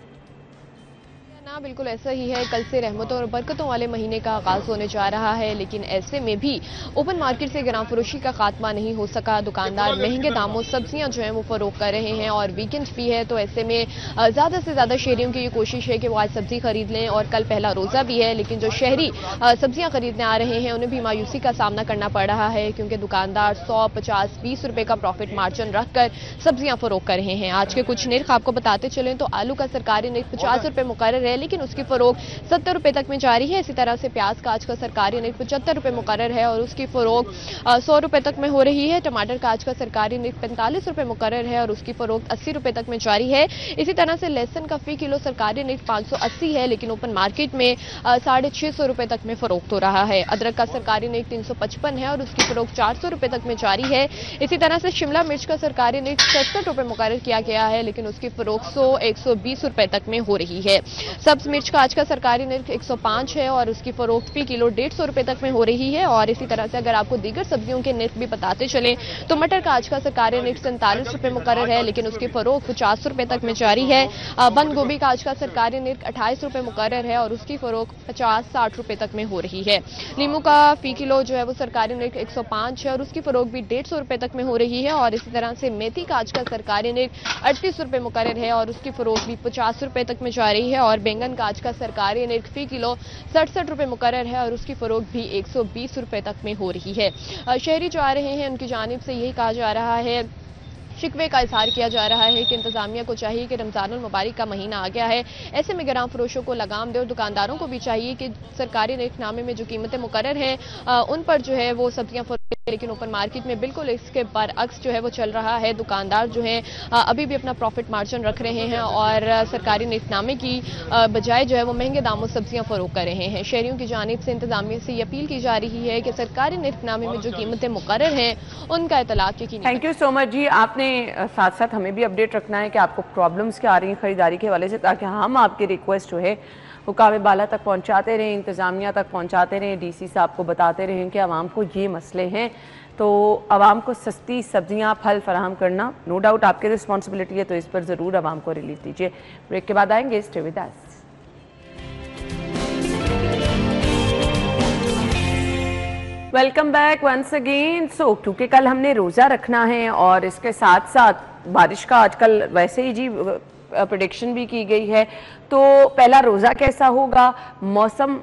ना बिल्कुल ऐसा ही है। कल से रहमतों और बरकतों वाले महीने का आगाज होने जा रहा है, लेकिन ऐसे में भी ओपन मार्केट से ग्राम फरोशी का खात्मा नहीं हो सका। दुकानदार महंगे दामों सब्जियां जो है वो फरोख्त कर रहे हैं और वीकेंड भी है, तो ऐसे में ज़्यादा से ज़्यादा शहरियों की ये कोशिश है कि वो आज सब्जी खरीद लें। और कल पहला रोज़ा भी है, लेकिन जो शहरी सब्जियां खरीदने आ रहे हैं उन्हें भी मायूसी का सामना करना पड़ रहा है, क्योंकि दुकानदार 100, 50, 20 रुपए का प्रॉफिट मार्जिन रखकर सब्जियां फरोख्त कर रहे हैं। आज के कुछ निर्ख आपको बताते चलें तो आलू का सरकारी निर्ख 50 रुपए मुकर्रर है, लेकिन उसकी फरोख्त 70 रुपए तक में जारी है। इसी तरह से प्याज का आज का सरकारी निर्ख 75 रुपए मुकर्रर है और उसकी फरोख्त 100 रुपए तक में हो रही है। टमाटर का आज का सरकारी निर्ख 45 रुपए मुकर्रर है और उसकी फरोख्त 80 रुपए तक में जारी है। इसी तरह से लहसुन का फी किलो सरकारी निर्ख 580 है, लेकिन ओपन मार्केट में 650 रुपए तक में फरोख्त हो रहा है। अदरक का सरकारी निर्ख 355 है और उसकी फरोख्त 400 रुपए तक में जारी है। इसी तरह से शिमला मिर्च का सरकारी निर्ख 67 रुपए मुकर्रर किया गया है, लेकिन उसकी फरोख्त 100-120 रुपए तक में हो रही है। सब्ज मिर्च का आज का सरकारी निर्ख 105 है और उसकी फरोख्त फी किलो 150 रुपए तक में हो रही है। और इसी तरह से अगर आपको दीगर सब्जियों के निर्ख भी बताते चलें तो मटर का आज का सरकारी निर्ख 47 रुपए मुकर्रर है, लेकिन उसकी फरोख्त 50 रुपए तक में जारी है। बंद गोभी का आज का सरकारी निर्ख 28 रुपए मुकर्रर है और उसकी फरोख्त 50-60 रुपए तक में हो रही है। नींबू का फी किलो जो है वो सरकारी निर्ख 105 है और उसकी फरोख्त भी 150 रुपए तक में हो रही है। और इसी तरह से मेथी का आज का सरकारी निर्ख 38 रुपए मुकर्रर है और उसकी फरोख्त भी 50 रुपए तक में जा रही है। और बैंगन का आज का सरकारी निर्ख फी किलो 67 रुपए मुकर्रर है और उसकी फरोख्त भी 120 रुपए तक में हो रही है। शहरी जो आ रहे हैं उनकी जानिब से यही कहा जा रहा है, शिकवे का इजहार किया जा रहा है कि इंतजामिया को चाहिए कि रमजानुल मुबारक का महीना आ गया है, ऐसे में ग्राम फरोशों को लगाम दे और दुकानदारों को भी चाहिए कि सरकारी निर्खनामे में जो कीमतें मुकर्रर हैं उन पर जो है वो सब्जियां फरोख्त। लेकिन ओपन मार्केट में बिल्कुल इसके बरअक्स जो है वो चल रहा है। दुकानदार जो है अभी भी अपना प्रॉफिट मार्जिन रख रहे हैं और सरकारी निर्खनामे की बजाय जो है वो महंगे दामों सब्जियां फरोख्त कर रहे हैं। शहरियों की जानिब से इंतजामिया से ये अपील की जा रही है कि सरकारी निर्खनामे में जो कीमतें मुकर्रर हैं उनका इतलाक यकीनी। थैंक यू सो मच जी। आपने साथ साथ हमें भी अपडेट रखना है कि आपको प्रॉब्लम्स क्या आ रही हैं खरीदारी के हवाले से, ताकि हम आपकी रिक्वेस्ट जो है वो काबे बाला तक पहुंचाते रहें, इंतज़ामिया तक पहुंचाते रहें, डीसी साहब को बताते रहें कि आवाम को ये मसले हैं। तो आवाम को सस्ती सब्जियां फल फराहम करना नो डाउट आपकी रिस्पॉन्सिबिलिटी है, तो इस पर ज़रूर आवाम को रिलीफ दीजिए। ब्रेक के बाद आएंगे। Stay with us. Welcome back once again. So क्योंकि कल हमने रोज़ा रखना है और इसके साथ साथ बारिश का आजकल वैसे ही जी प्रेडिक्शन भी की गई है, तो पहला रोज़ा कैसा होगा, मौसम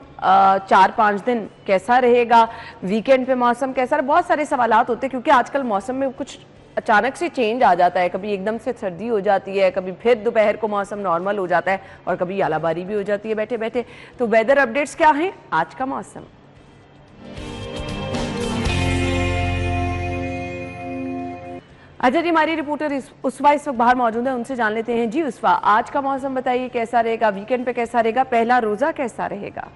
4-5 दिन कैसा रहेगा, वीकेंड पे मौसम कैसा, बहुत सारे सवालात होते हैं क्योंकि आजकल मौसम में कुछ अचानक से चेंज आ जाता है। कभी एकदम से सर्दी हो जाती है, कभी फिर दोपहर को मौसम नॉर्मल हो जाता है और कभी आलाबारी भी हो जाती है बैठे बैठे। तो वेदर अपडेट्स क्या हैं, आज का मौसम। अच्छा जी, हमारी रिपोर्टर उसवा इस वक्त बाहर मौजूद है, उनसे जान लेते हैं। जी उसवा, आज का मौसम बताइए कैसा रहेगा, वीकेंड पे कैसा रहेगा, पहला रोजा कैसा रहेगा।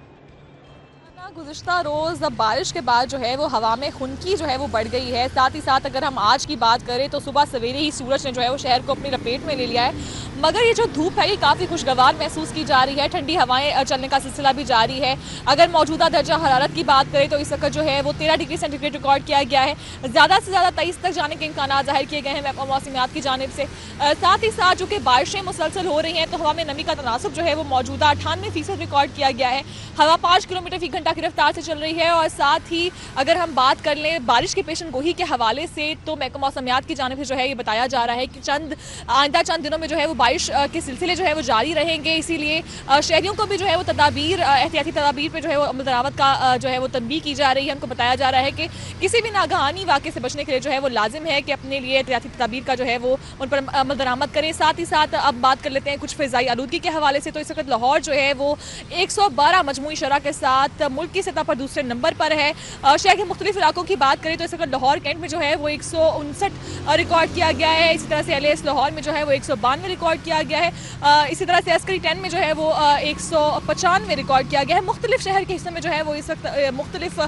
गुज़िश्ता रोज़ अब बारिश के बाद जो है वो हवा में खुनकी जो है वो बढ़ गई है। साथ ही साथ अगर हम आज की बात करें तो सुबह सवेरे ही सूरज ने जो है वो शहर को अपनी लपेट में ले लिया है, मगर ये जो धूप है ये काफ़ी खुशगवार महसूस की जा रही है। ठंडी हवाएं चलने का सिलसिला भी जारी है। अगर मौजूदा दर्जा हरारत की बात करें तो इस वक्त जो है वो 13 डिग्री सेंटीग्रेड रिकॉर्ड किया गया है। ज़्यादा से ज़्यादा 23 तक जाने के इम्कान ज़ाहिर किए गए हैं महकमा मौसमियात की जानिब से। साथ ही साथ जो कि बारिशें मुसलसल हो रही हैं तो हवा में नमी का तनासुब जो है वो मौजूदा 98% रिकॉर्ड किया गया है। हवा 5 किलोमीटर फी घंटा की रफ्तार से चल रही है। और साथ ही अगर हम बात कर लें बारिश की पेशन गोही के हवाले से, तो महकमा मौसमियात की जानिब से जो है ये बताया जा रहा है कि आइंदा चंद दिनों में जो है वो बारिश के सिलसिले जो है वो जारी रहेंगे। इसीलिए शहरियों को भी जो है वो तदाबीर, एहतियाती तदाबीर पे जो है वो अमल दरामद का जो है वो तनबीह की जा रही है। उनको बताया जा रहा है कि किसी भी नागहानी वाक़े से बचने के लिए जो है वो लाजिम है कि अपने लिए एहतियाती तदाबीर का जो है वो उन पर अमल दरामद करें। साथ ही साथ अब बात कर लेते हैं कुछ फ़िज़ाई आलूदगी के हवाले से। तो इस वक्त लाहौर जो है वो 112 मजमूई शरह के साथ मुल्क की सतह पर दूसरे नंबर पर है। शहर के मुख्तलिफ इलाकों की बात करें तो इस वक्त लाहौर कैंट में जो है वो 159 रिकॉर्ड किया गया है। इसी तरह से LAS लाहौर में जो है वो 192 रिकॉर्ड किया गया है। इसी तरह से अस्करी 10 में जो है वो 195 रिकॉर्ड किया गया है। मुख्तलिफ शहर के हिस्सों में जो है वो इस वक्त मुख्तलिफ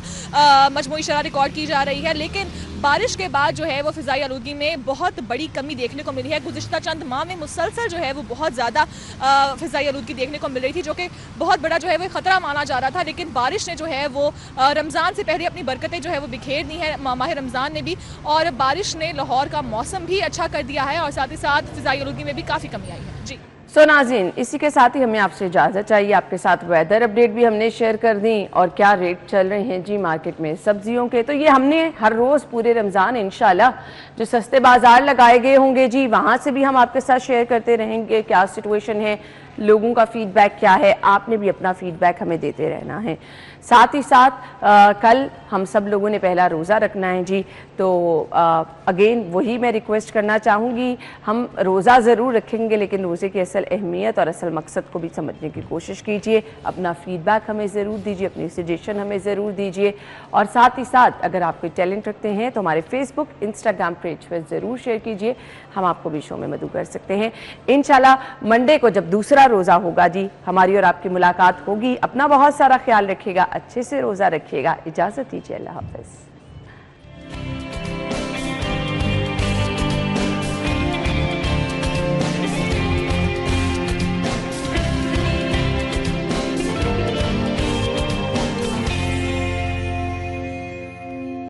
मजमूई शरह रिकॉर्ड की जा रही है। लेकिन बारिश के बाद जो है वो फ़िज़ाई आलूदगी में बहुत बड़ी कमी देखने को मिली है। गुज़िश्ता चंद माह में मुसलसल जो है वो बहुत ज़्यादा फ़िज़ाई आलूदगी देखने को मिल रही थी, जो कि बहुत बड़ा जो है वो ख़तरा माना जा रहा था। लेकिन बारिश ने जो है वो रमज़ान से पहले अपनी बरकतें जो है वो बिखेर दी है, माह रमज़ान ने भी, और बारिश ने लाहौर का मौसम भी अच्छा कर दिया है और साथ ही साथ फ़िज़ाई आलूदगी में भी काफ़ी कमी आई है। जी सो नाज़रीन, इसी के साथ ही हमें आपसे इजाज़त चाहिए। आपके साथ वेदर अपडेट भी हमने शेयर कर दी और क्या रेट चल रहे हैं जी मार्केट में सब्जियों के। तो ये हमने हर रोज़ पूरे रमज़ान इंशाल्लाह जो सस्ते बाज़ार लगाए गए होंगे जी, वहाँ से भी हम आपके साथ शेयर करते रहेंगे क्या सिचुएशन है, लोगों का फीडबैक क्या है। आपने भी अपना फीडबैक हमें देते रहना है। साथ ही साथ कल हम सब लोगों ने पहला रोज़ा रखना है जी, तो अगेन वही मैं रिक्वेस्ट करना चाहूँगी, हम रोज़ा ज़रूर रखेंगे लेकिन रोज़े की असल अहमियत और असल मकसद को भी समझने की कोशिश कीजिए। अपना फीडबैक हमें ज़रूर दीजिए, अपनी सजेशन हमें ज़रूर दीजिए। और साथ ही साथ अगर आप कोई टैलेंट रखते हैं तो हमारे फेसबुक, इंस्टाग्राम पेज पर ज़रूर शेयर कीजिए, हम आपको भी शो में मदद कर सकते हैं। इंशाल्लाह मंडे को जब दूसरा रोज़ा होगा जी, हमारी और आपकी मुलाकात होगी। अपना बहुत सारा ख्याल रखिएगा, अच्छे से रोज़ा रखिएगा। इजाज़त दीजिए, अल्लाह हाफ़िज़।